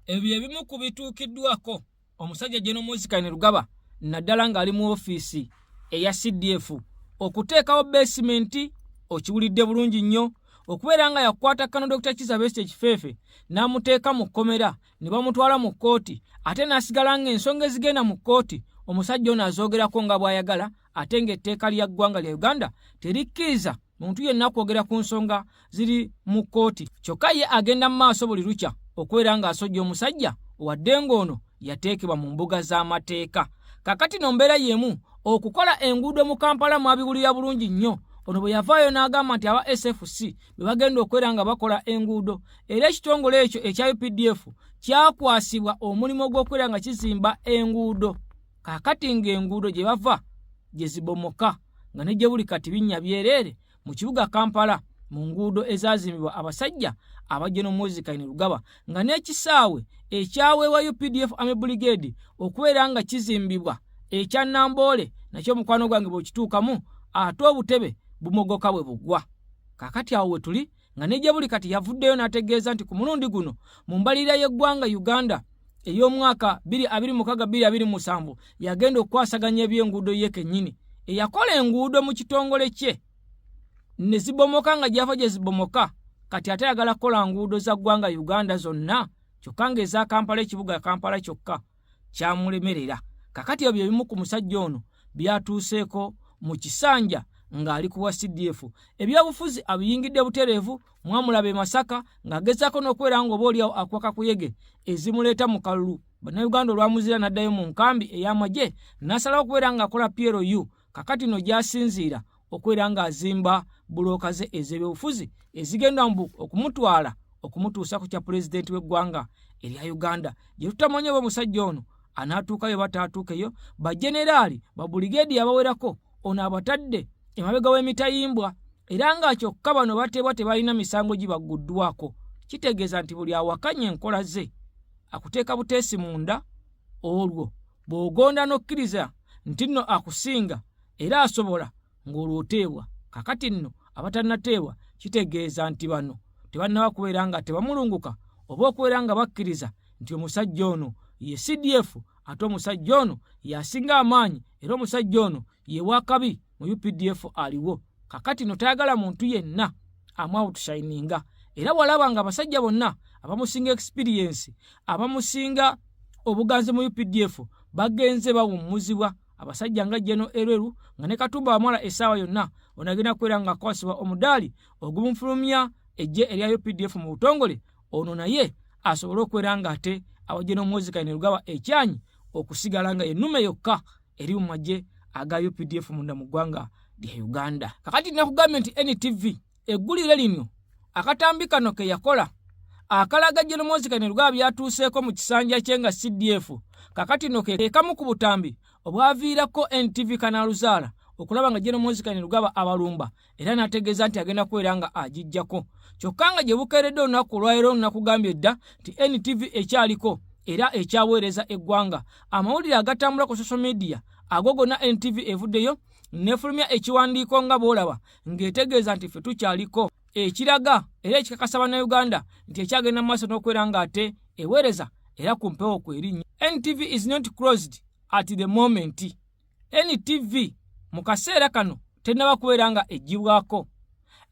ebyo ebimu ku bituukiddwako omusajja General Moses Kainerugaba naddala ng'ali mu ofiisi eya CDF okuteekawo basement okiwulidde bulungi nnyo okubeera nga yakwata Kano Dr. Kizza Besigye Kifeefe n'amuteeka mu kkomera ne bamutwala mu kkooti ate n'asigala ng'ensonga ezigenda mu kkooti omusajja ono azoogerako nga bw'ayagala ate ng'etteeka lya ggwanga lya Uganda terikkiriza muntu yenna kwogera ku nsonga ziri mu kkooti kyokka ye agenda mu maaso buli lukya okubeera ng'asojja omusajja wadde ng'ono yateekebwa mu mbuga z'amateeka. Kakati no mbeera yemu okukola enguudo mu Kampala mwabiwulira bulungi nnyo ono bwe yavaayo n'agamba nti aba SFC be bagenda okubeera nga bakola enguudo era ekitongole ekyo ekya UPDF kyakwasibwa omulimu gw'okubeera nga kizimba enguudo. Kakati ng'enguudo gye bava gye zibomoka nga ne gye buli kati binnya byereere mu kibuga Kampala mu nguudo ezazimbibwa abasajja aba General Moses Kainerugaba nga n'ekisaawe ekyaweebwa UPDF Army Brigade okubeera nga kizimbibwa ekya Namboole nakyo mukwano gwange bw'okituukamu ate obutebe bumogoka bwe bugwa. Kakati awo we tuli nga ne gye buli kati yavuddeyo n'ategeeza nti ku mulundi guno mu mbalirira y'eggwanga Uganda ey'omwaka 2026-2027 yagenda okukwasaganya eby'enguudo ye kennyini eyakola enguudo mu kitongole kye ne zibomoka nga gyava gye zibomoka kati ate ayagala kukola nguudo za ggwanga Uganda zonna kyokka ng'eza Kampala ekibuga Kampala kyokka kyamulemerera. Kakati ebyo ebimu ku musajja ono byatuuseeko mu kisanja ng'ali kuwa CDF ebyobufuzi abiyingidde butereevu mwamulaba e Masaka ng'agezaako n'okubeera ng'obaoliawo akwaka kuyege ezimuleeta mu kalulu bannayuganda olwamuzira n'addayo mu nkambi ey'amagye n'asalawo okubeera ng'akola PLU kakati no gy'asinziira okubeera ng'azimba bulooka ze ez'ebyobufuzi ezigenda okumutwala okumutuusa ku kya pulezidenti w'eggwanga erya Uganda gye tutamanyi oba omusajja ono anaatuukayo bataatuukeyo bajeneraali babuligedi abawerako ono abatadde emabega w'emitayimbwa era nga kyokka bano bateebwa tebalina misango gibagguddwako kitegeeza nti buli awakanya enkola ze akuteeka buteesi munda olwo bw'ogonda n'okkiriza nti nno akusinga era asobola ng'olwoteebwa. Kakati nno abatannateebwa kitegeeza nti bano tebannaba kubeera nga tebamulunguka oba okubeera nga bakkiriza nti omusajja ono ye CDF ate omusajja ono yasinga amaanyi era omusajja ono ye wakabi mu UPDF aliwo. Kakati no tayagala muntu yenna amwawutushayininga era walaba nga abasajja bonna abamusinga experience abamusinga obuganzi mu UPDF bagenze bawummuzibwa abasajja nga General Elweru nga ne Katumba Wamala essaawa yonna onagenda kubeera nga akwasibwa omudaali ogumufulumya ejje erya UPDF mu butongole ono naye asobole okubeera nga ate awa General Moses Kainerugaba ekyanyi okusigala nga ennume yokka eri mu magye aga UPDF munda mu ggwanga lya Uganda. Kakati nakugambye nti NTV eggulire lino akatambi kano ke yakola akalaga General Moses Kainerugaba byatuuseeko mu kisanja kye nga CDF kakati no ke kamu ku butambi obwaviirako NTV kanaluzaala okulaba nga General Moses Kainerugaba abalumba era n'ategeeza nti agenda kubeera nga agijjako kyokka nga gye bukeeredde olunaku olwaleero nakugambye dda nti NTV ekyaliko era ekyaweereza eggwanga amawulire agatambula ku social media ago gonna NTV evuddeyo nefulumya ekiwandiiko nga boolaba ng'etegeeza nti ffe tukyaliko ekiraga era ekikakasa bannayuganda nti ekyagenda mu maaso n'okubeera nga ate eweereza era ku mpewo kwerinnya. NTV is not closed at the moment. NTV mu kaseera kano tennaba kubeera nga eggibwako.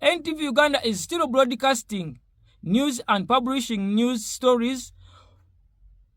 NTV Uganda is still broadcasting news and publishing news stories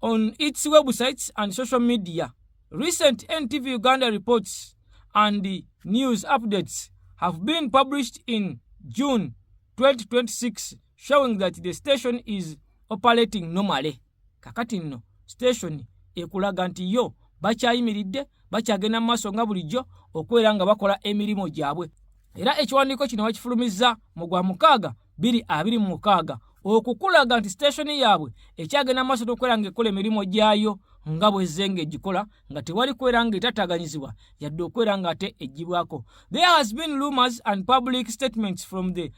on its websites and social media. Recent NTV Uganda reports and news updates have been published in June 2026 showing that the station is operating normally. Kakati nno station ekulaga nti yo bakyayimiridde bakyagenda mu maaso nga bulijjo okubeera nga bakola emirimu gyabwe. Era ekiwandiiko kino bakifulumizza mu gwa 6/26 okukulaga nti station yaabwe ekyagenda mu maaso n'okubeera nga ekola emirimu gyayo nga bwezzenga egikola nga tewali kubeera nga etataganyizibwa yadde okubeera nga ate eggibwako. There has been rumors and public statements from the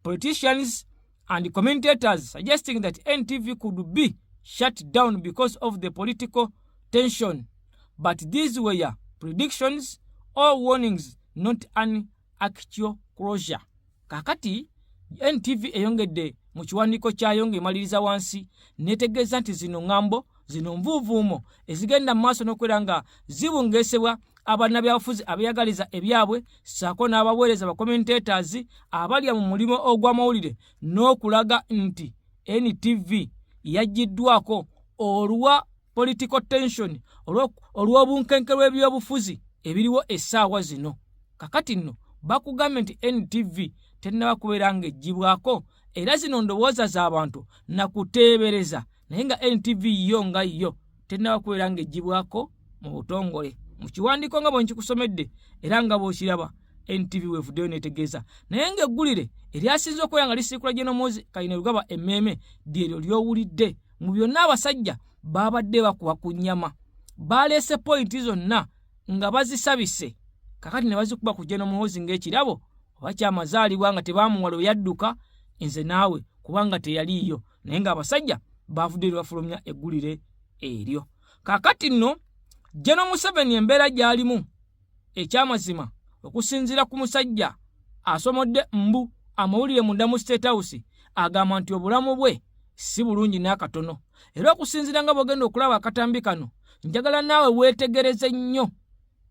politicians and commentators suggesting that NTV could be shut down because of the political tension. But these were predictions or warnings, not an actual closure. Kakati NTV eyongedde mu kiwandiiko kyayo ng'emaliriza wansi netegeeza nti zino ŋŋambo zino nvuuvuumo ezigenda mu maaso n'okwera nga zibungeesebwa abannabyabufuzi abeeyagaliza ebyabwe ssaako n'abaweereza bakomentators abalya mu mulimo ogw'amawulire n'okulaga nti NTV yaggiddwako olwa political tension olw'obunkenke bw'ebyobufuzi ebiriwo essaawa zino. Kakati nno bakugambye nti NTV tennaba kubeera ng'eggibwako era zino ndowooza z'abantu nakuteebereza naye nga NTV yo nga yo tennaba kubeera ng'eggibwako mu butongole. Mu kiwandiiko nga bwe nkikusomedde era nga bw'okiraba NTV weevuddeyo neetegeeza naye ng'eggulire eryasinze okubeera nga lisiikula General Muhoozi Kainerugaba emmeeme lyeryo ly'owulidde mu byonna abasajja baabadde bakuba ku nnyama baleese pointi zonna nga bazisabise kakati ne bazikuba ku General Muhoozi ng'ekirabo oba kyamazaalibwa nga tebaamuwala we yadduka nze naawe kubanga teyaliiyo naye ng'abasajja baavuddeyo bafulumya eggulire eryo. Kakati nno General Museveni embeera gy'alimu ekyamazima okusinziira ku musajja asomodde mbu amawulire munda mu State House agamba nti obulamu bwe si bulungi n'akatono era okusinziira nga bw'ogenda okulaba akatambi kano njagala naawe weetegereze nnyo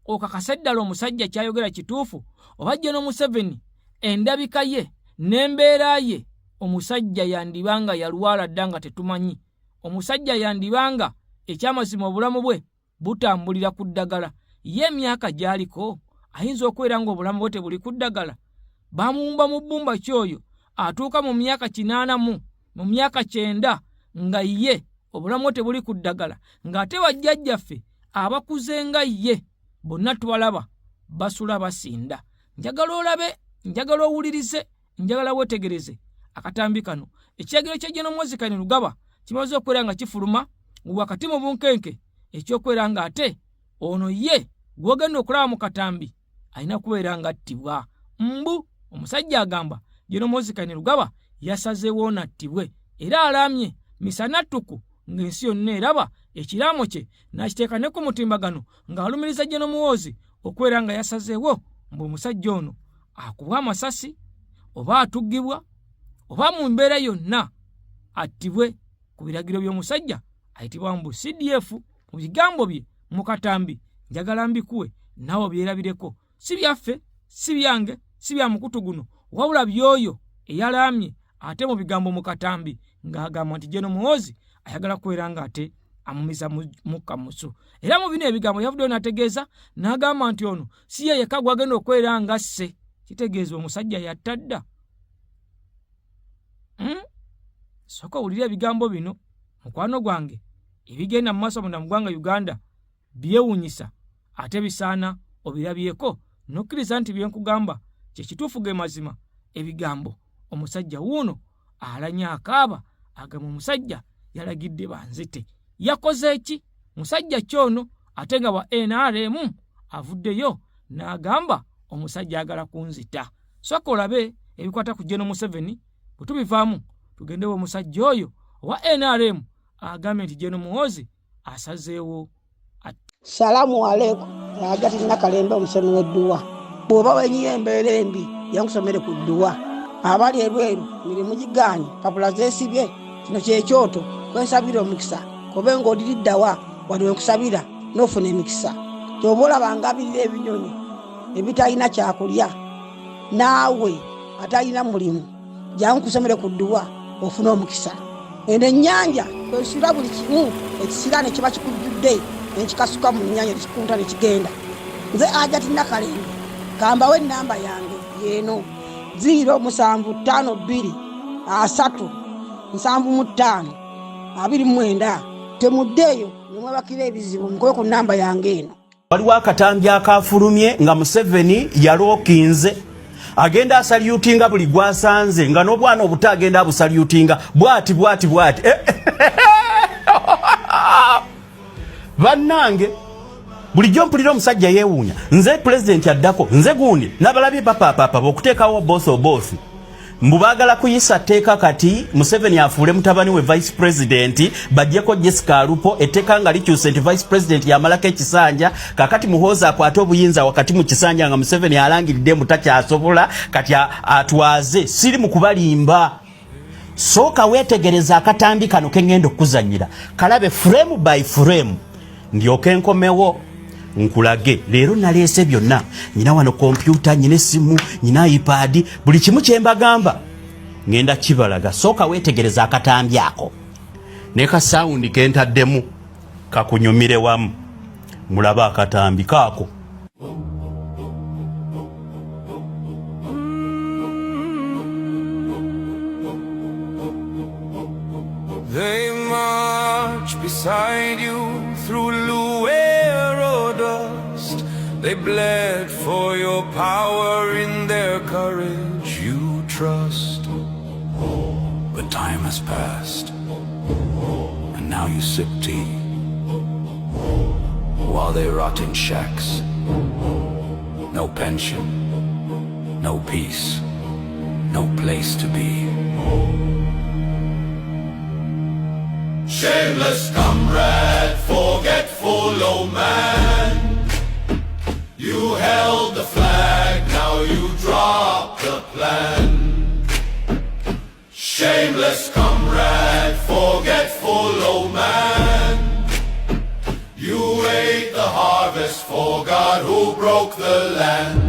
okakase ddala omusajja kyayogera kituufu oba General Museveni endabika ye n'embeera ye omusajja yandibanga yalwala dda nga tetumanyi omusajja yandibanga ekyamazima obulamu bwe butambulira ku ddagala ye emyaka gy'aliko ayinza okubeera ng'obulamu bwe tebuli ku ddagala bamuwumba mu bbumba kyoyo atuuka mu myaka 80 mu myaka 9 nga ye obulamu bwe tebuli ku ddagala ng'ate bajjajjaffe abakuze nga ye bonna tubalaba basula basinda. Njagala olabe njagala owulirize njagala weetegereze akatambi kano ekiragiro kya General Muhoozi Kainerugaba kimaze okubeera nga kifuluma wakati mu bunkenke ekyokubeera nga ate ono ye gw'ogenda okulaba mu katambi alina kubeera nga attibwa mbu omusajja agamba General Muhoozi Kainerugaba yasazeewo n'attibwe era alamye misana ttuku ng'ensi yonna eraba ekiraamo kye n'akiteeka ne ku mutimbagano ng'alumiriza General Muhoozi okubeera nga yasazeewo mbu omusajja ono akubwa amasasi oba atuggibwa oba mu mbeera yonna attibwe ku biragiro by'omusajja ayitibwa mbu CDF mu bigambo bye mu katambi. Njagala mbikuwe naawe byerabireko si byaffe si byange si bya mukutu guno wabula byoyo eyalamye ate mu bigambo mu katambi ng'agamba nti General Muhoozi ayagala kubeera nga ate amumiza mukka musu era mu bino ebigambo yavuddeyo n'ategeeza n'agamba nti ono si ye yekka gw'agenda okubeera nga asse kitegeeza omusajja yattadda. Sooka owulira ebigambo bino mukwano gwange ebigenda mu maaso munda mu ggwanga Uganda byewuunyisa ate bisaana obirabyeko n'okkiriza nti byenkugamba kye kituufu ge mazima ebigambo omusajja wuuno alanya akaaba agamba omusajja yalagidde banzite yakoze eki musajja kyono ate nga wa NRM avuddeyo n'agamba omusajja agala kunzita. Sooka olabe ebikwata ku General Museveni bwe tubivaamu tugendewo omusajja oyo owa NRM agambye nti General Muhoozi asazeewo. Salamu alaikum agati nakalembe omusomi w'edduwa bw'oba wenyiye embeera embi yankusomere ku dduwa abali ebweru mirimu gigaanyi papula zeesibye kino kyekyoto kwensabira omukisa kobe ng'odiriddawa wali wenkusabira n'ofuna emikisa kyoba olaba ngabirira ebinyonyi ebitalina kyakulya naawe atalina mulimu jankusomere ku dduwa ofuna omukisa. Eno ennyanja kwesula buli kimu ekisira ne kiba kikujjudde nekikasuka mu nnyanja nekikunta nekigenda. Nze Ajati Nakalembe kambawo ennamba yange yeeno 075237529 temuddeeyo nemwebakira ebizibu mukoye ku nnamba yange eno. Waliwo akatambi akafulumye nga Museveni yalookinze agenda asalyutinga buli gwasanze nga n'obwana obuto agenda abusalyutinga bwati bannange bulijjo mpulira omusajja yeewuunya nze president addako nze gundi nabalabye papa okuteekawo bosi mbu baagala kuyisa tteeka kati Museveni afuule mutabani we vice president bajjeko Jessica Alupo etteeka nga likyuse nti vice president yamalako ekisanja kakati Muhoozi akwate obuyinza wakati mu kisanja nga Museveni alangiridde mutakyasobola kati atwaze siri mu kubalimba soka wetegereza akatambi kano kengendo kuzanyira kalabe frame by frame ndyoke nkomewo nkulage leero nalese byonna nyina wano computer nyine simu nyina iPad buli kimu kyembagamba ngenda kibalaga soka wetegereza akatambi ako neka sound kentaddemu kakunyumire wamu mulaba akatambi kako. They march beside you through Luero dust. They bled for your power, in their courage you trust. But time has passed, and now you sip tea while they rot in shacks. No pension, no peace, no place to be. Shameless comrade, forgetful old man. You held the flag, now you drop the plan. Shameless comrade, forgetful old man. You ate the harvest for God who broke the land.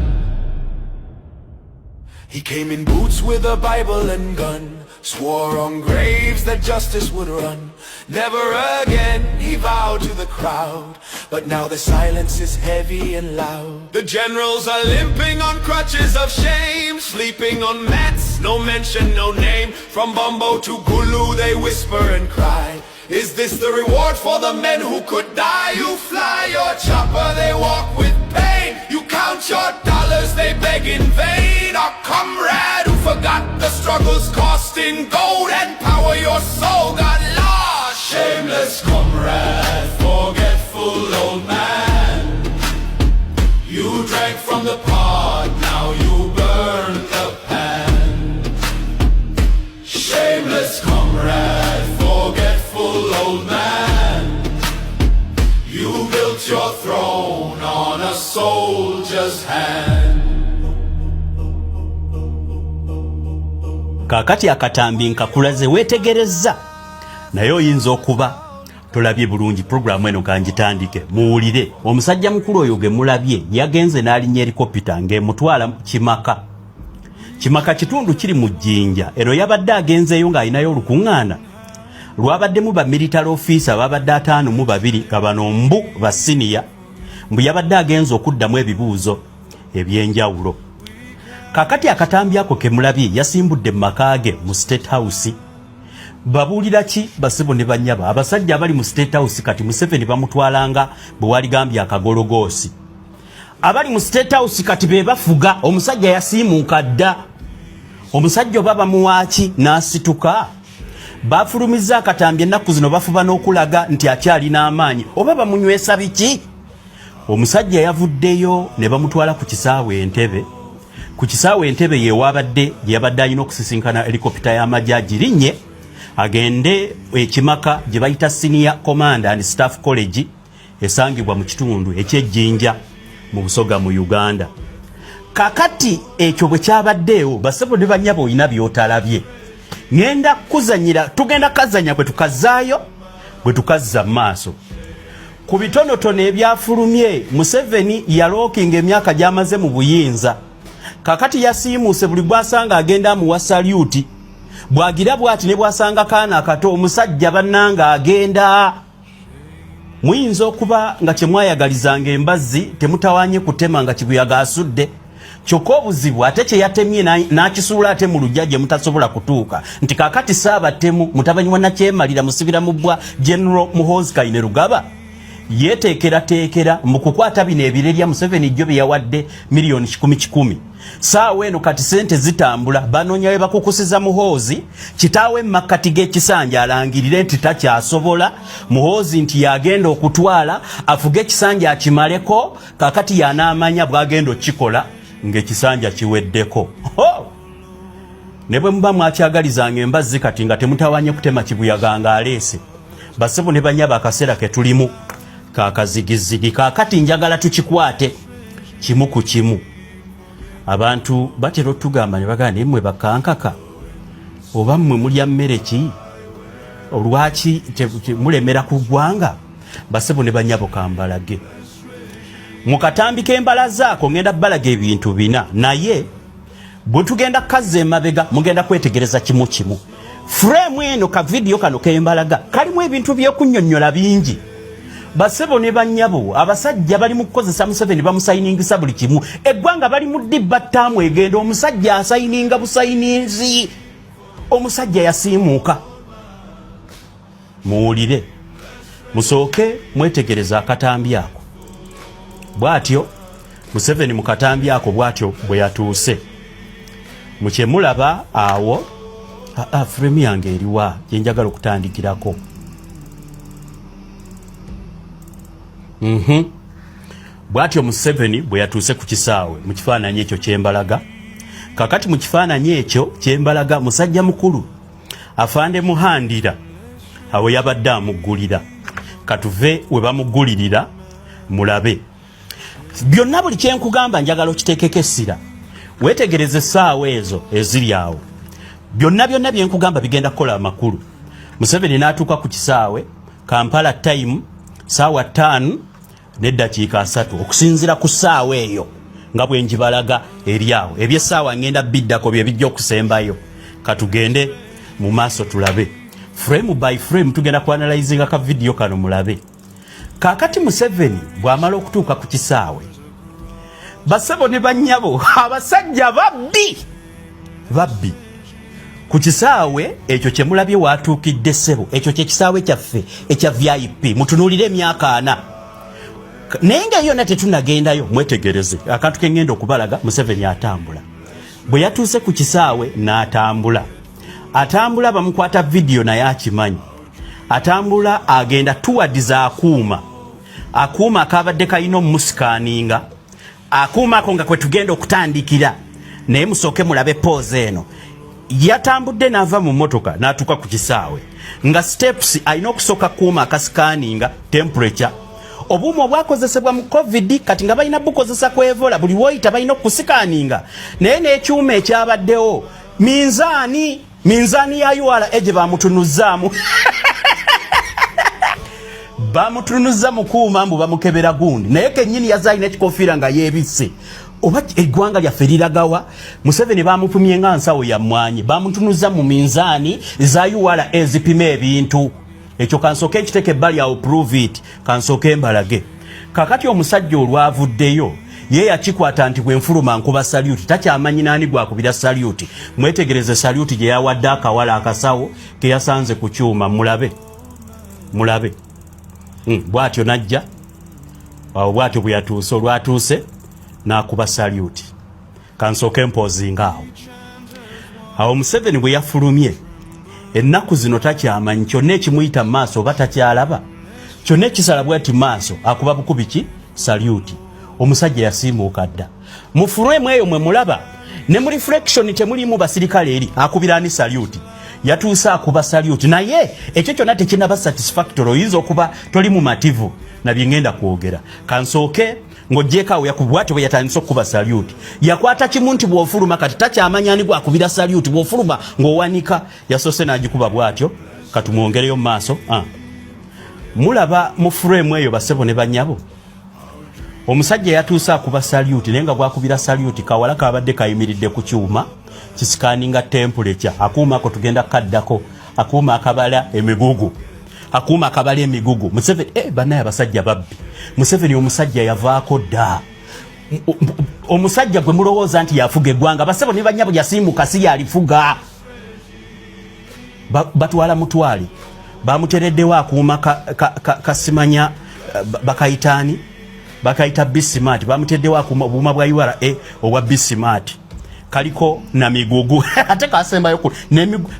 He came in boots with a Bible and gun, swore on graves that justice would run. Never again, he vowed to the crowd, but now the silence is heavy and loud. The generals are limping on crutches of shame, sleeping on mats, no mention, no name. From Bombo to Gulu they whisper and cry, is this the reward for the men who could die? You fly your chopper, they walk with pain. You count your dollars, they beg in vain. Our comrade who forgot the struggles costing gold and power, your soul got lost. Shameless comrade, forgetful old man. You drank from the pot, now you burn the pan. Shameless comrade, forgetful old man. You built your throne on a soldier's hand. Kakati akatambi nkakulaze wetegereza naye oyinza okuba tolabye bulungi programu eno kanjitandike muwulire omusajja mukulu oyo ge mulabye yagenze n'alinnya helikopita ng'emutwala Kimaka kitundu kiri mu Jjinja ero yabadde agenzeeyo ng'alinayo olukuŋŋaana lwabaddemu ba military officer babadde 52 nga bano mbu ba senior mbu yabadde agenze okuddamu ebibuuzo ebyenjawulo. Kakati akatambi ako ke mulabye yasimbudde mu maka ge mu State House. Babulira ki basibo ne banyaba abasajja abali mu State House kati Museveni bamutwalanga bwe waligambye akagologoosi. Abali mu State House kati be bafuga omusajja yasiimuka dda. Omusajja baba muwaki n'asituka. Bafulumiza akatambi ennaku zino bafuba n'okulaga nti akyali n'amaanyi oba bamunywesa biki. Omusajja yavuddeyo ne bamutwala ku kisaawe Entebbe. Ku kisaawe Entebbe yewabadde yabadde alina okusisinkana helikopita y'amajjaaji linnye agende ekimaka gye bayita Senior Commander and Staff College esangibwa mu kitundu eky'Ejjinja mu Busoga mu Uganda. Kakati ekyo bwe kyabaddeewo basebo ne banyabo olina byotalabye. Ngenda kuzanyira tugenda kazanya bwe tukazaayo bwe tukazza maaso. Ku bitonotono ebyafulumye Museveni yalookinga emyaka gy'amaze mu buyinza. Kakati yasiimuse buli bwasanga agenda mu salute. Bwagira bwati ne bwasanga kaana akato omusajja bannanga agenda. Muyinza okuba nga kyemwayagalizanga embazzi temutawanye kutema nga kibuyaga asudde. Kyokka obuzibu ate kye yatemye n'akisuula ate mu lujja gye mutasobola kutuuka. Nti kakati Ssaabatemu mutabanyi wa Nakyemalira musibira mu bbwa General Muhoozi Kainerugaba yeteekerateekera mu kukwata bino ebirerya Museveni jjo bye yawadde miliyoni 10,000. Saawa eno kati sente zitambula banoonya we bakukusiza Muhoozi kitaawe Makati g'ekisanja alangirire nti takyasobola Muhoozi nti yagenda okutwala afuge ekisanja akimaleko kakati yanaamanya bwagenda okikola ng'ekisanja kiweddeko. Ne bwe muba mwakyagalizanga embazzi kati nga temutawanye kutema kibuyaga nga aleese basebo ne banyaba akaseera ke tulimu kakazigizigi kakati njagala tukikwate kimu ku kimu. Abantu batero tugamba ne baganda mmwe bakankaka oba mmwe mulya mmere ki olwaki mulemera ku ggwanga basebo ne banyabo kambalage mukatambi k'embala zaako ngenda balaga ebintu bina naye bwe tugenda kazza emabega mugenda kwetegereza kimu kimu frame eno ka video kano k'embalaga kalimu ebintu by'okunnyonnyola bingi basebo ne banyabo abasajja bali mu kukozesa Museveni bamusayiningisa buli kimu eggwanga bali mu dibba ttaamu egenda omusajja asayininga busayininzi omusajja yasiimuuka muwulire musooke mwetegereza akatambi ako bw'atyo Museveni mu katambi ako bw'atyo bwe yatuuse mukye mulaba awo frame yange eriwa gye njagala okutandikirako bw'atyo Museveni bwe yatuuse ku kisaawe mu kifaananyi ekyo kyembalaga kakati mu kifaananyi ekyo kyembalaga musajja mukulu afande muhandira awo yabadde amuggulira katuve we bamuggulirira mulabe byonna buli kyenkugamba njagala okiteekeko essira weetegereze essaawa ezo eziri awo byonna byenkugamba bigenda kukola amakulu Museveni n'atuuka ku kisaawe Kampala time saawa 5 n'eddakiika 3 okusinzira ku ssaawa eyo nga bwe njibalaga eri awo ebyessaawa ngenda biddako bye bijja okusembayo katugende mu maaso tulabe frame by frame tugenda kuanalyzinga ka video kano mulabe kakati Museveni bw'amala okutuuka ku kisaawe basebo ne banyabo abasajja babbi ku kisaawe ekyo kye mulabye watuukidde ssebo ekyo kye kisaawe kyaffe ekya VIP mutunuulire emyaka 4 naye nga yonna tetunagendayo mwetegereze akantu ke ngenda okubalaga Museveni atambula bwe yatuuse ku kisaawe n'atambula bamukwata video naye akimanyi atambula agenda towards akuuma akabadde kalina omumusikaninga akuuma ako nga kwe tugenda okutandikira naye musooke mulabe pose eno yatambudde n'ava mu mmotoka n'atuuka ku kisaawe nga steps alina okusooka kuuma akasikaninga temperature obuuma obwakozesebwa mu covid kati nga balina bukozesa ku Ebola buli woyita balina okusikaninga naye n'ekyuma ekyabaddewo minzaani ya URA gye bamutunuzaamu bamutunuza mu kuuma mbu bamukebera gundi naye kennyini yazaalina ekikofiira nga yeebisse oba eggwanga lyaffe liragawa Museveni bamupumye nga nsawo ya mmwanyi bamutunuza mu minzaani za URA ezipima ebintu ekyo kansooke ekiteke ebbali awo prove it kansooke mbalage kakati omusajja olwavuddeyo ye yakikwata nti bwenfuluma nkuba saluti takyamanyi naani gwakubira saluti mwetegereze saluti gye yawadde akawala akasawo ke yasanze ku kyuma mulabe bw'atyo najja awo bw'atyo bwe yatuuse olwatuuse n'akuba saluti kansooke mpozinga awo Museveni bwe yafulumye ennaku zino takyamanyi kyonna ekimuyita mu maaso oba takyalaba kyonna ekisala bw'ati maaso akuba bukubiki saluti omusajja yasiimuuka dda mu frame eyo mwe mulaba ne mu reflection temulimu basirikale eri akubirani saluti yatuusa akuba saluti naye ekyo kyonna tekinaba satisfactory oyinza okuba toli mu mativu nabye ngenda kwogera kansooke ng'ogyekaawo yakubwatyo bwe yatandisa okuba saluti yakwata kimu nti bw'ofuluma kati takyamanya ani gwakubira saluti bw'ofuluma ng'owanika yasoose n'agikuba bw'atyo katumwongereyo mu maaso mulaba mu frame eyo basebo ne banyabo omusajja yatuusa akuba saluti naye nga gwakubira saluti kawala kabadde kayimiridde ku kyuma kisikaninga temperature akuuma ako tugenda kaddako akuuma akabala emigugu Museveni banaye abasajja babbi Museveni omusajja yavaako dda omusajja gwe mulowooza nti yafuga eggwanga basebo ne banyabo yasiimuka si yalifuga batwala mutwali bamutereddewo akuuma kasimanya bakayitaani bakayita bisimati bamuteddewo akuuma obuuma bwa URA obwa bisimati kaliko na migugu ate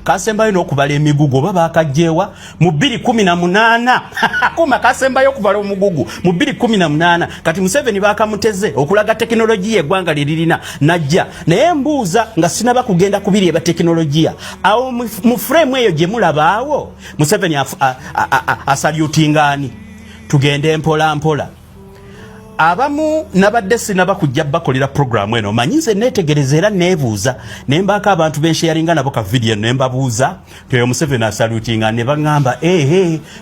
kasembayo n'okubala emigugu oba bakajjeewa mu 2018 akuuma kasembayo okubala omugugu mu 2018 kati Museveni bakamuteze okulaga tekinologiya eggwanga lirina najja naye mbuuza nga sinaba kugenda kubiri eba tekinologiya awo mu frame eyo gye mulabaawo Museveni asalutingaani tugende mpola abamu nabadde sinaba kujja bakolera programu eno manyize netegereza era nebuuza nembaka abantu bensharinga nabo ka video nembabuuza teyo Museveni asalutinga ne bangamba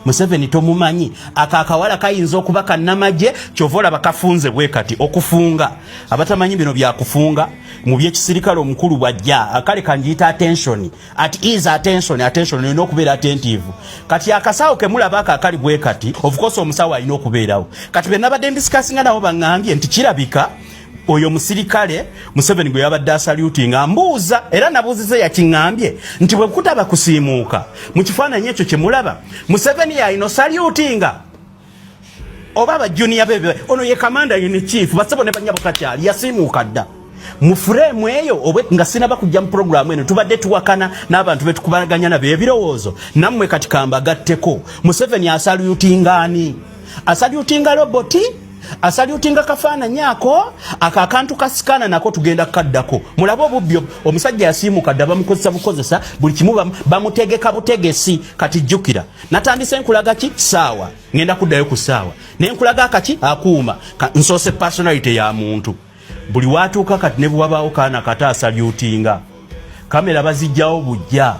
Museveni tomumanyi akakawala kayinza okuba kannamaje kyovola bakafunze bwekati okufunga abatamanyi bino bya kufunga mu byekisirikale omukulu bwajja akale kanjita attention no kubeera attentive kati akasawo kemulaba akakali bwekati of course omusawo alina okubeerawo kati be nabadde discussing nabo bangambye nti kirabika oyo musirikale Museveni gwe yabadde asalutinga mbuuza era nabuuzize yakingambye nti bwe kutaba kusiimuuka mu kifaananyi ekyo kyemulaba Museveni yalina salutinga oba ba junior bebe ono ye commander in chief basebo ne banyabo kakyali yasiimuuka dda mu frame eyo obwe nga sinaba kujja mu program eno tubadde tuwakana n'abantu betukubaganya nabo ebirowoozo nammwe kati kamba gatteko Museveni asalutinga ani asalutinga roboti asalutinga kafaananyi ako akakantu kasikana nako tugenda kaddako mulabo obubyo omusajja yasiimuka dda bamukozesa bukozesa buli kimu bamutegeka butegesi kati jjukira natandise nkulaga ki saawa ngenda kuddayo ku saawa nenkulaga akaki akuuma nsoose personality ya muntu buli watuuka kati ne bwabaawo kaana kata asalutinga kamera bazijjawo bujja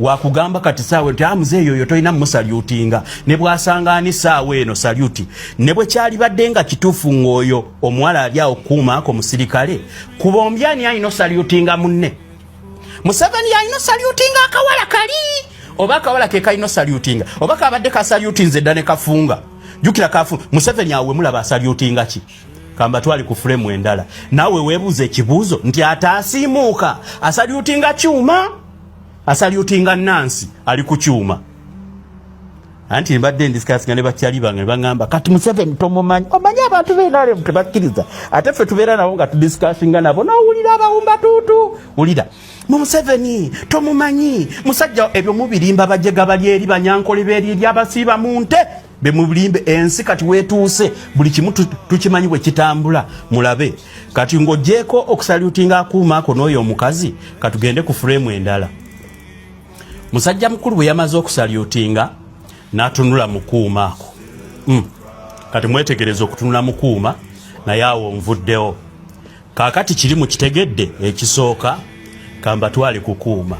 wakugamba kati saawe nti amuzeeyo oyo tolina musalutinga ne bwasanga ani saawe eno saluti ne bwe kyali badde nga kituufu ng'oyo omuwala ali awo kuuma ako musirikale kubombi ani alina salutinga munne Museveni alina salutinga akawala kali oba akawala ke kalina salutinga oba kabadde kasalutinze dda ne kafunga jukira kafu Museveni awe mulaba salutinga ki kamba twali ku frame endala nawe weebuze ekibuuzo nti ataasiimuuka asalutinga kyuma asalutinga Nancy ali ku kyuma anti mbadde discussing ne bakyali bange bangamba kati Museveni tomumanyi omanyi abantu beenale tebakkiriza ate ffe tubeera nabo nga tudiscussinga nabo n'owulira abawumba tuutu wulira Museveni tomumanyi musajja ebyo mubirimba bajega bali eri banyankole beeri eri abasiiba mu nte be mubirimbe ensi kati weetuuse buli kimu tukimanyi bwe kitambula mulabe kati ng'ogjeeko okusalutinga akuuma ako n'oyo omukazi katugende ku frame endala musajja mukulu bwe yamaze okusalutinga n'atunula mukuuma ako kati mwetegereza okutunula mukuuma naye awo nvuddewo kaakati kiri mu kitegedde ekisooka kamba twali kukuuma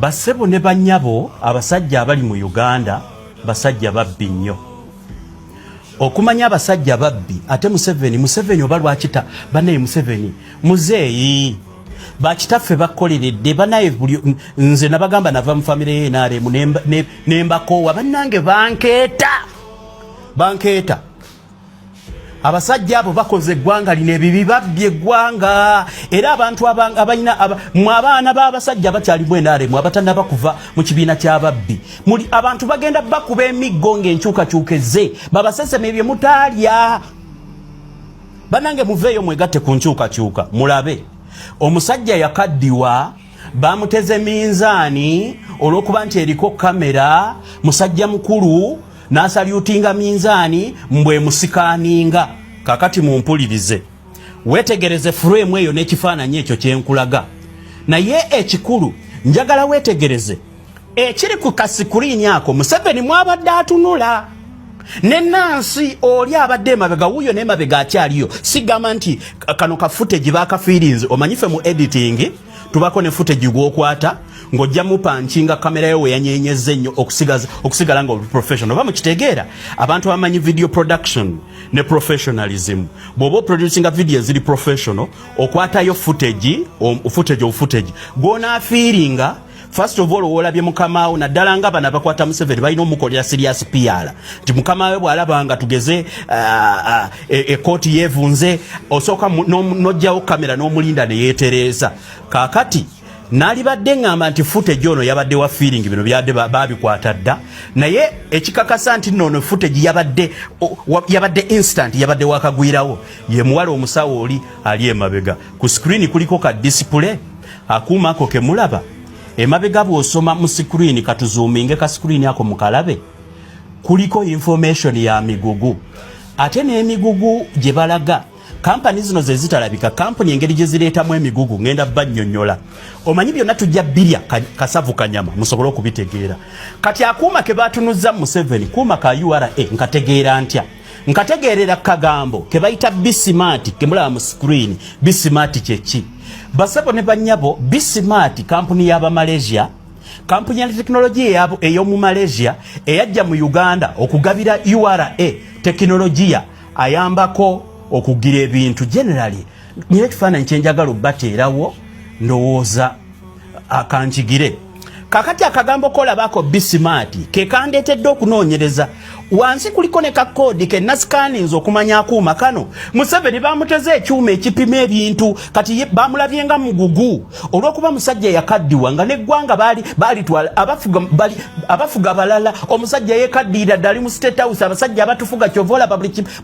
bassebo ne bannyabo abasajja abali mu Uganda basajja babbi nnyo okumanya abasajja babbi ate Museveni oba lwakita banaye Museveni muzeeyi bakitaffe bakoleredde banaye nze nabagamba nava mu famire y'NRM nembakoowa bannange bankeeta abasajja abo bakoze eggwanga lino ebibi babbye eggwanga era abantu abalina mu abaana b'abasajja bakyali mu NRM abatannaba kuva mu kibiina ky'ababbi muli abantu bagenda bakuba emiggo ng'enkyukakyukeze babasesema ebyo mutaalya bannange muveeyo mwegatte ku nkyukakyuka mulabe omusajja yakaddiwa bamuteze minzaani olw'okuba nti eriko kamera musajja mukulu n'asalutinga minzaani mbwe musikaaninga kakati mumpulirize weetegereze frame eyo n'ekifaananyi ekyo kyenkulaga naye ekikulu njagala weetegereze ekiri ku kasikuriini ako Museveni mwabadde atunula ne Nancy oli abadde emabega wuuyo n'emabega akyaliyo sigamba nti kano ka footage baakafiirinze omanyife mu editing tubako ne footage gw'okwata ng'ojja mupanchinga kamera yo weyanyenyezze nnyo okusigala nga professional oba mukitegeera abantu abamanyi video production ne professionalism bw'oba oproducinga video ziri professional okwatayo footage gw'onaafiiringa first of all olabye mukamaawo naddala nga bana bakwata Museveni balina omukolera serious PR nti mukamaawe bw'alaba nga tugeze ekooti yeevunze osooka n'ojjawo kamera n'omulinda ne yeetereeza kaakati nalibadde ngamba nti footage ono yabadde wa feeling bino byadde babikwata dda naye ekikakasa nti nono footage yabadde instant yabadde wakagwirawo ye muwala omusawo oli ali emabega ku screen kuliko ka display akuuma ako kemulaba emabega bw'osoma mu screen katuzuuminge ka screen ako mukalabe kuliko information ya migugu ate n'emigugu gye balaga kampani zino ze zitalabika kampani engeri gye zireetamu emigugu ngenda bannyonnyola omanyi byonna tujja birya kasavu kanyama musobole okubitegeera kati akuuma ke baatunuzza Museveni kuuma ka URA nkategeera ntya nkategerera kagambo ke bayita Bismart ke mulaba mu screen. Bismart chechi basabo ne banyabo. Bismart kampuni y'aba Malaysia, kampuni ya teknolojia yabo eyo mu Malaysia eyajja mu Uganda okugabira URA teknolojia ayambako okugira ebintu generally. Niye kifaananyi kyenjagala obbateerawo ndowooza akanjigire. Kakati akagambo kola bako Bismart ke kandeetedde okunoonyereza wansi kuliko ne kakodi ke nascanings okumanya akuuma kano. Museveni bamuteze ekyuma ekipima ebintu kati bamulabyenga mugugu olw'okuba musajja yakaddiwa nga neggwanga balitwala abafuga balala. Omusajja yekaddiira ddali mu State House, abasajja abatufuga kyovola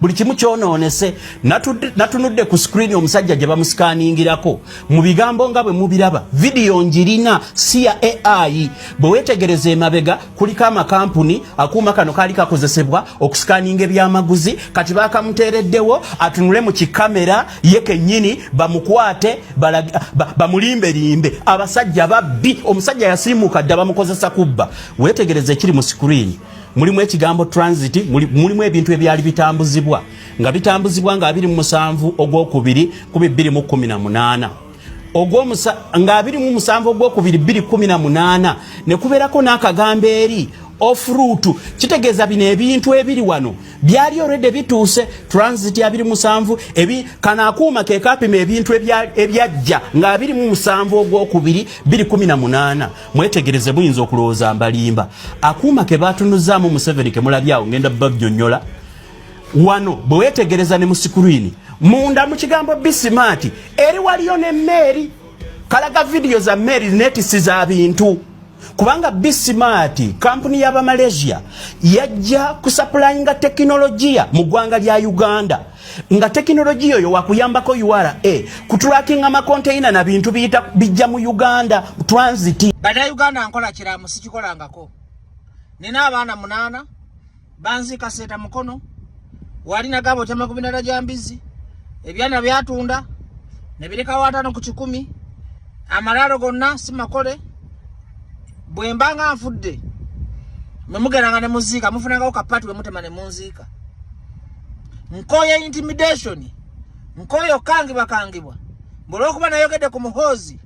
buli kimu kyonoonese. Natunudde ku screen omusajja gye bamuscaningirako mu bigambo nga bwe mubiraba. Video njirina si ya AI. Bwe weetegereza emabega kuliko amakampuni akuuma kano kaali kakozesebwa okuscanninga ebyamaguzi, kati bakamuteereddewo atunule mu kikamera ye kennyini bamukwate bamulimbelimbe. Abasajja babbi, omusajja yasiimuka dda bamukozesa kubba. Weetegereza ekiri mu screen mulimu ekigambo transit, mulimu ebintu ebyali bitambuzibwa nga 27 ogwokubiri 2018 nga 27 ogwokubiri 2018 ne kubeerako n'akagambo eri off-route. Kitegeeza bino ebintu ebiri wano byali already bituuse. Transit ya 27 kana akuuma ke kapima ebintu ebyajja nga 27 ogwokubiri 2018. Mwetegereze muyinza okulowooza mbalimba. Akuuma ke batunuzaamu Museveni ke mulabyawo ngenda babbyonnyola wano bwe weetegereza ne mu screen munda mu kigambo Bismart eri waliyo ne Mary. Kalaga video za Mary netisi za bintu kubanga Bismart kampuni y'aba Malaysia yajja kusupplyinga teknolojia mu ggwanga lya Uganda nga teknolojia yo wakuyambako URA kutrackinga ma container na bintu bijja mu Uganda transit. Bada Uganda nkola kiramu sikikolangako. Nina abaana 8 banzika seta mukono wali na gabo chama 10 jambizi ebyana byatunda ne bireka watano ku 10 amalalo gonna simakole bwembanga afudde memugeranga ne muzika mufunanga okapati we mutema ne munzika nkoye intimidation nkoyo kangibwa mbolo kuba nayogedde ku muhozi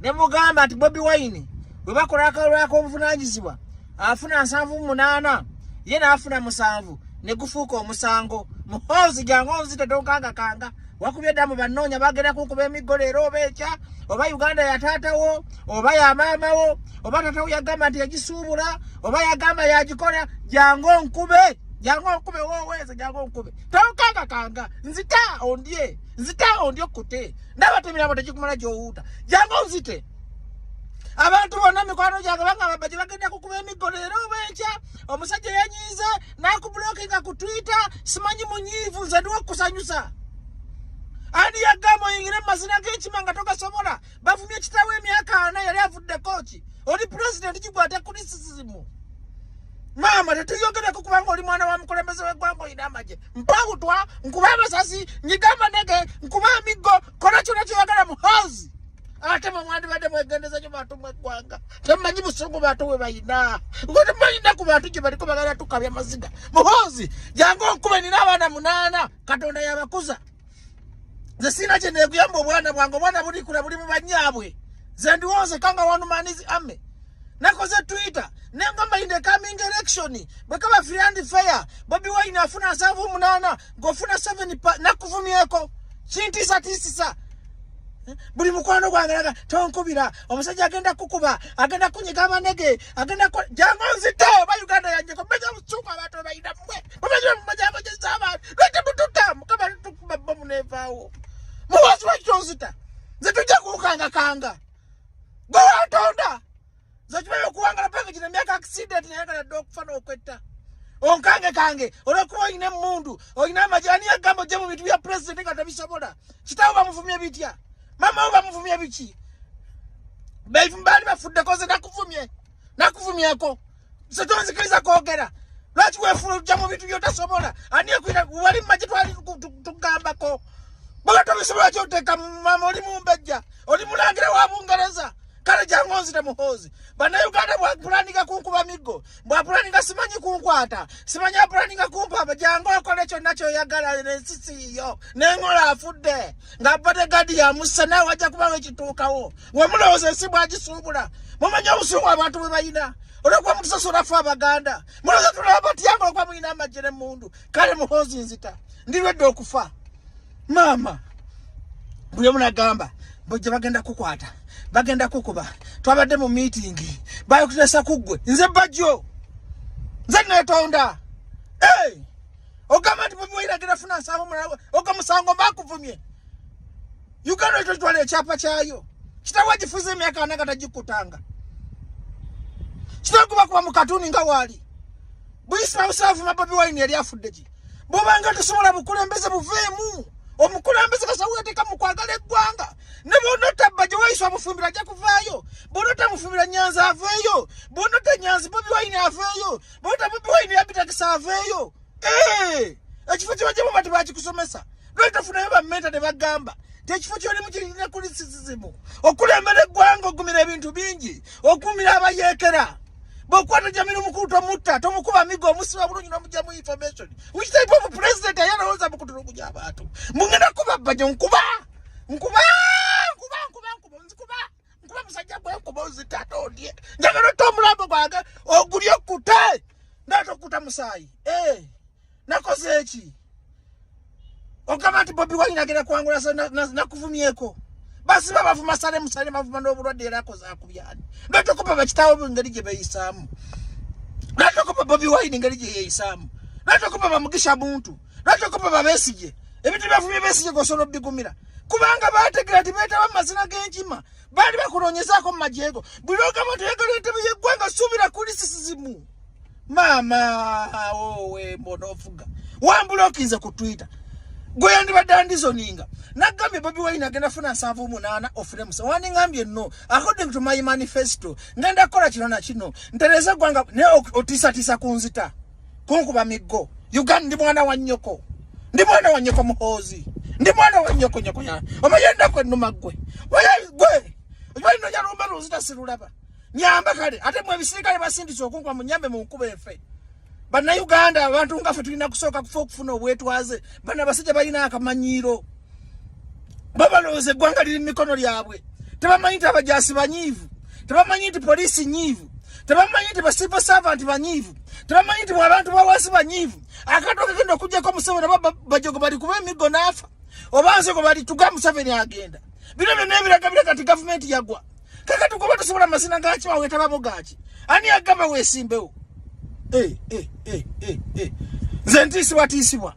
ne mugamba ati Bobi Wine bwe bakola akalwako obuvunanyizibwa afuna 7 ye na afuna 7 ne gufuuka omusango muhozi jangonzi tetokanga wakubye damu banonya bagera kukuba emigolero obecha oba Uganda ya tatawo oba ya mamawo oba tatawo yagamba nti yagisuubula oba yagamba yagikola jango nkube woweze jango nkube tokanga nzita ondye kute ndabatemira bote kikumala jowuta jango nzite abantu bonna mikwano jange banga baje bagenda kukuba emigolero obecha omusajja yanyize nakublokinga ku Twitter simanyi munyivu nze ndiwo kusanyusa ani yagamo yingire mazina g'ekimanga togasobola bavumye kitawe emyaka 4 yali avudde kochi oli president kigwate criticism mama tetuyongereko kubanga oli mwana wa mukulembeze w'eggwanga oyina amaje mpawutwa nkuba amasasi nyigamba ndege nkuba amigo kola kyona kyoyagala muhozi ate mwandi badde mwegendeza kyo bantu mweggwanga temumanyi busungu bantu we bayina ngote bayina ku bantu gye baliko bagala tukabya maziga muhozi jangu nkube nina abaana 8 katonda yabakuza. Ze sina kye neguyamba obwana bwange obwana bulikula buli mu banyaabwe ze ndiwooze kanga wanumanizi ame nakoze Twitter nengamba in the coming election bwekaba free and fair Bobi Wine afuna 7 ngofuna 7 nakuvumyeko kintisisa buli mukwano gwange naga tonkubira omusajja agenda kukuba agenda kunyiga amanege agenda jango nzite ba Uganda yanje ko beja muchuka abantu bayina mwe babeje mumajabo gyesaba lete mututamu kaba tukuba bomu nevawo muwazi wa kyonzita zetujja kukanga go atonda zachibayo kuwangala panga kina myaka accident nayagala dokufana okwetta onkange olwokuba oyina emundu oyina amajani yagambo gye mu bintu bya president nga tabisobola kitawo bamuvumye bitya mama oba muvumye biki bali bafudde koze nakuvumyeko setonzikiriza kwogera lwaki weefulujja mu bintu byotasobola ani ekwira wali mmaje twali tugambako bwega tobisobola kyoteeka mama oli mumbejja oli mulangira wa Bungereza kale jangu nzita muhozi bana Uganda bwa planinga kunkuba migo bwa planinga simanyi kunkwata simanyi planinga kumpa bajangu akole kyo nacho yagala ne sisi yo nengola afudde nga bodyguard ya musana wacha kubawe kitukawo we muloze sibwa agisumbula mumanya obusungu abantu bwe bayina olekwa mutusasula fa Abaganda muloze tulabati yango kwa mwina amajene mundu kale muhozi nzita ndiwedde okufa mama buli munagamba bojja bagenda kukwata bagenda kukuba twabadde mu meeting bayokutesa kugwe nze bajjo nze netonda ogamba nti bumwira genda funa nsango mulawe okamusango bakuvumye Uganda twatwala ekyapa kyayo kitawa gifuze emyaka anaga tagikutanga kitakuba kuba mu katuni nga wali buyisa usafu mababi wine yali afudde ki bobanga tusobola bukulembeze buveemu omukulembeze kasaweteka mukwagala eggwanga ne bonota baje waiswa mufumbira ja kuvaayo bonota mufumbira Nyanza aveeyo bonota Nyanza Bobi Wine aveeyo bonota Bobi Wine yabita kisaveeyo ekifo kyo bati bakikusomesa lweta funa yaba menta ne bagamba tekifo kyo limu kirina kuli sisizimu okulembera eggwanga ogumira ebintu bingi okumira abayekera bokwata Jamiru Mukuto mutta tomukuba migo musiba bulungi no mujamu information which type of president ayana hoza mukutulu kuja abantu mungenda kuba baje nkuba musajja gwe nkuba uzitato ndiye njagala tomulabo gwaga ogulyo kute ndato kuta musayi nakoze eki okama ati Bobi Wine agenda kwangula nakuvumyeko basi babavuma sale musale bavuma n'obulwadde era akoza akubyani ndato kuba bakitawo ngeri gye beyisamu ndato kuba Bobi Wine ngeri gye yeyisamu ndato kuba bamugisha buntu ndato kuba babesije ebintu byafumye besije gosolo bigumira kubanga bategera tibeta bamazina g'enkima bali bakulonyezako mu majego buloga moto yagalete byegwanga subira kuli sisizimu mama owe mbonofuga wambulokinze ku Twitter gwe ndi badandizo ninga nagambe Bobi Wine agenda funa 7 ofune musa wani ngambye no according to my manifesto ngenda kola kino na kino ntereza gwanga ne otisa kunzita kunkuba migo Uganda ndi mwana wa nnyoko muhozi ndi mwana wa nnyoko ya omayenda ko numa gwe gwe no nyalumba rozita sirulaba nyamba kale ate mwe bisirikale basindise okunkwa munyambe mu nkuba efe bana Uganda abantu ngafe tulina kusoka kufuna obwetwaze bana basije balina akamanyiro babaloze gwanga liri mikono lyabwe tebamanyi abajasi banyivu tebamanyi polisi nyivu tebamanyi civil servant banyivu tebamanyi abantu bawasi banyivu akatoka kendo kujja ko Museveni bajogo bali kuba emigo nafa obanze ko bali tuga Museveni agenda bino nebiraga kati government yagwa kaka tukoba tusobola masina gachi waweta babo gachi ani agamba wesimbewo nze ntisibwa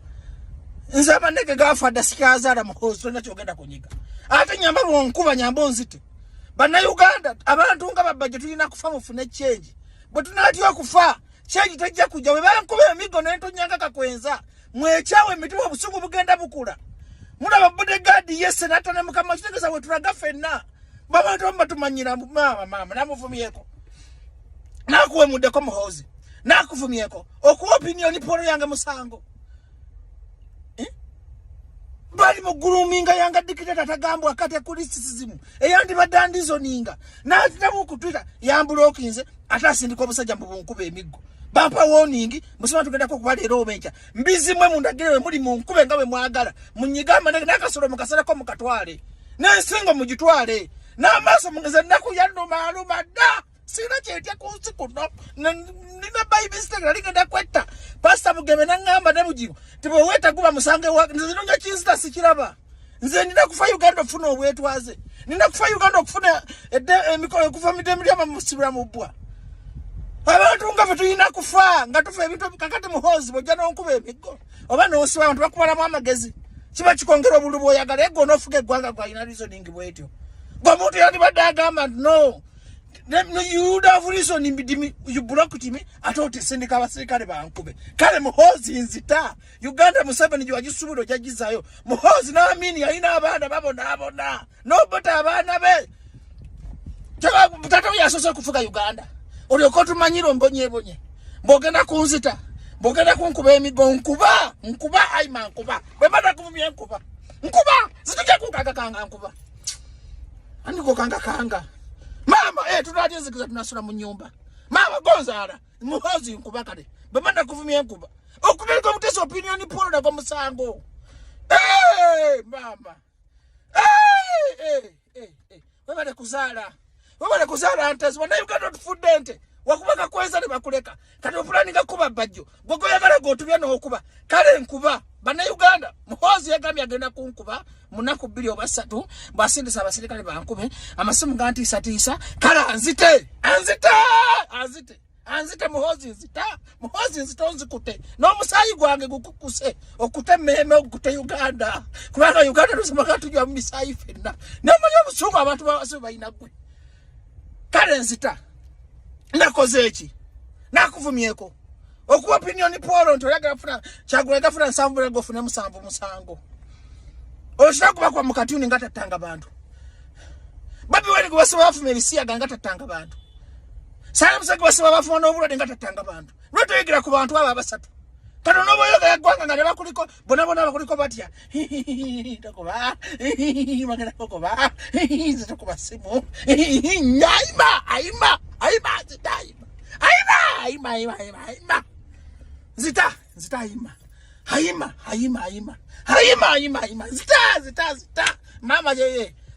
nze amanege gafa dasikazala muhozi nakyogenda kunyiga ate nyamba bonkuba nyambo nzite bana Uganda abantu nga babajje tulina kufa mufune change bwe tunatyo okufa change tajja kujja we bankuba emigo nento nyanga kakwenza mwechawe mituwa busungu bugenda bukula muna bodyguard yese natane mukama kitegeza we tulaga fenna babantu batumanyira mama namuvumyeko nakuwe mudeko muhozi nakuvumyeko okuwa opinion polo yange musango bali mu grooming yanga dictator tagambwa akate kuli sisizimu eyandi badandizo ninga namu ku Twitter yambulokinze atasindiko busajja mbubunkube emigo bampa warning musoma tugenda ko kubali ero obenja mbizimwe mundagirewe muri mu nkube ngawe mwagala munyigama nakasolo mukasala ko mukatwale nensingo mugitwale n'amaso mungeze nakuyano maluma da sina kyetya kunsi kuno nina bible stagera ligenda kwetta pastor Mugeme nangamba ne mujigo tibo weta kuba musange wa nzinonga kinsta sikiraba nze nina kufa Uganda ofuna obwetwaze nina kufa Uganda okufuna emikolo kufa midemiri amusibira mu bwa abantu nga tulina kufa nga tufa ebintu kakati muhozi bojana onkuba emigo oba n'osiba abantu bakubala mu amagezi kiba kikongera obulubu oyagala ego n'ofuga eggwanga kwa ina reasoning bwetyo gwomuntu yandi badde agamba no you would have reason you blocked me atote sendika abasirikale bankube kale muhozi nzita Uganda Museveni jiwajisubulo jajizayo muhozi na amini yaina abana babona no bota abana be tawa mutato yasoso kufuga Uganda oli okotu manyiro mbonye mbogenda kunzita mbogenda kunkuba emigo nkuba aima nkuba bemada kuvumya nkuba zitujja kukanga nkuba andiko kanga Mama tunajezikiza tunasula mu nyumba. Mama gonzala muhozi nkuba kale. Bamanda kuvumia nkuba. Okubeleka mutesa opinion polo na kwa musango. Mama. Wabale kuzala antes wana Uganda tufudente. Wakubaka kweza ne bakuleka. Kati opulani ngakuba bajjo. Gogo yagala gotubya no okuba. Kale nkuba. Bana Uganda muhozi yagamya agenda kunkuba munaku 2 oba 3 basindisa abasirikale bankube amasimu ganti satisa kala anzite muhozi nzita onzikute no musayi gwange gukukuse okute meme okute Uganda kubanga Uganda tusema katujwa mu misayi fenna namanyo obusungu abantu bawase bayinagwe kale nzita nakoze eki nakuvumyeko okuwa opinion polo ntoyaga funa chagulaga funa nsambula gofuna musango oshaka kuba kwa mukatuni ngatatanga bantu babi wali kubasaba bafumelisia gangatatanga bantu sala musaka basaba bafuna obulode ngatatanga bantu lweto yigira ku bantu aba basatu kano nobo yoga yagwanga ngale bakuliko bona bakuliko batya takoba magana koba zitakuba simu aima zita zita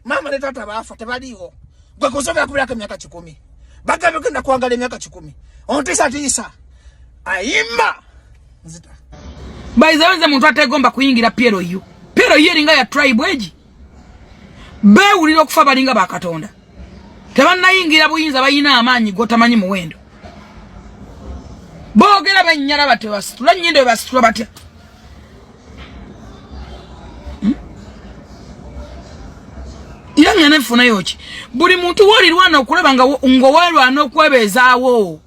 mama ne tata bafa tebaliwo gwe kusomera kubiraka myaka 10 bagabe kenda kuangalia myaka 10 ontisa aima zita baizawenze muntu ategomba kuyingira Piero eringa ya tribe eji bewulira okufa balinga bakatonda tebannayingira buyinza bayina amaanyi gotamanyi muwendo bogera banyara bate basitula nyindo basitula batya Yanga nefuna yochi buli muntu wali rwana okuleba nga ngo walwana okwebezaawo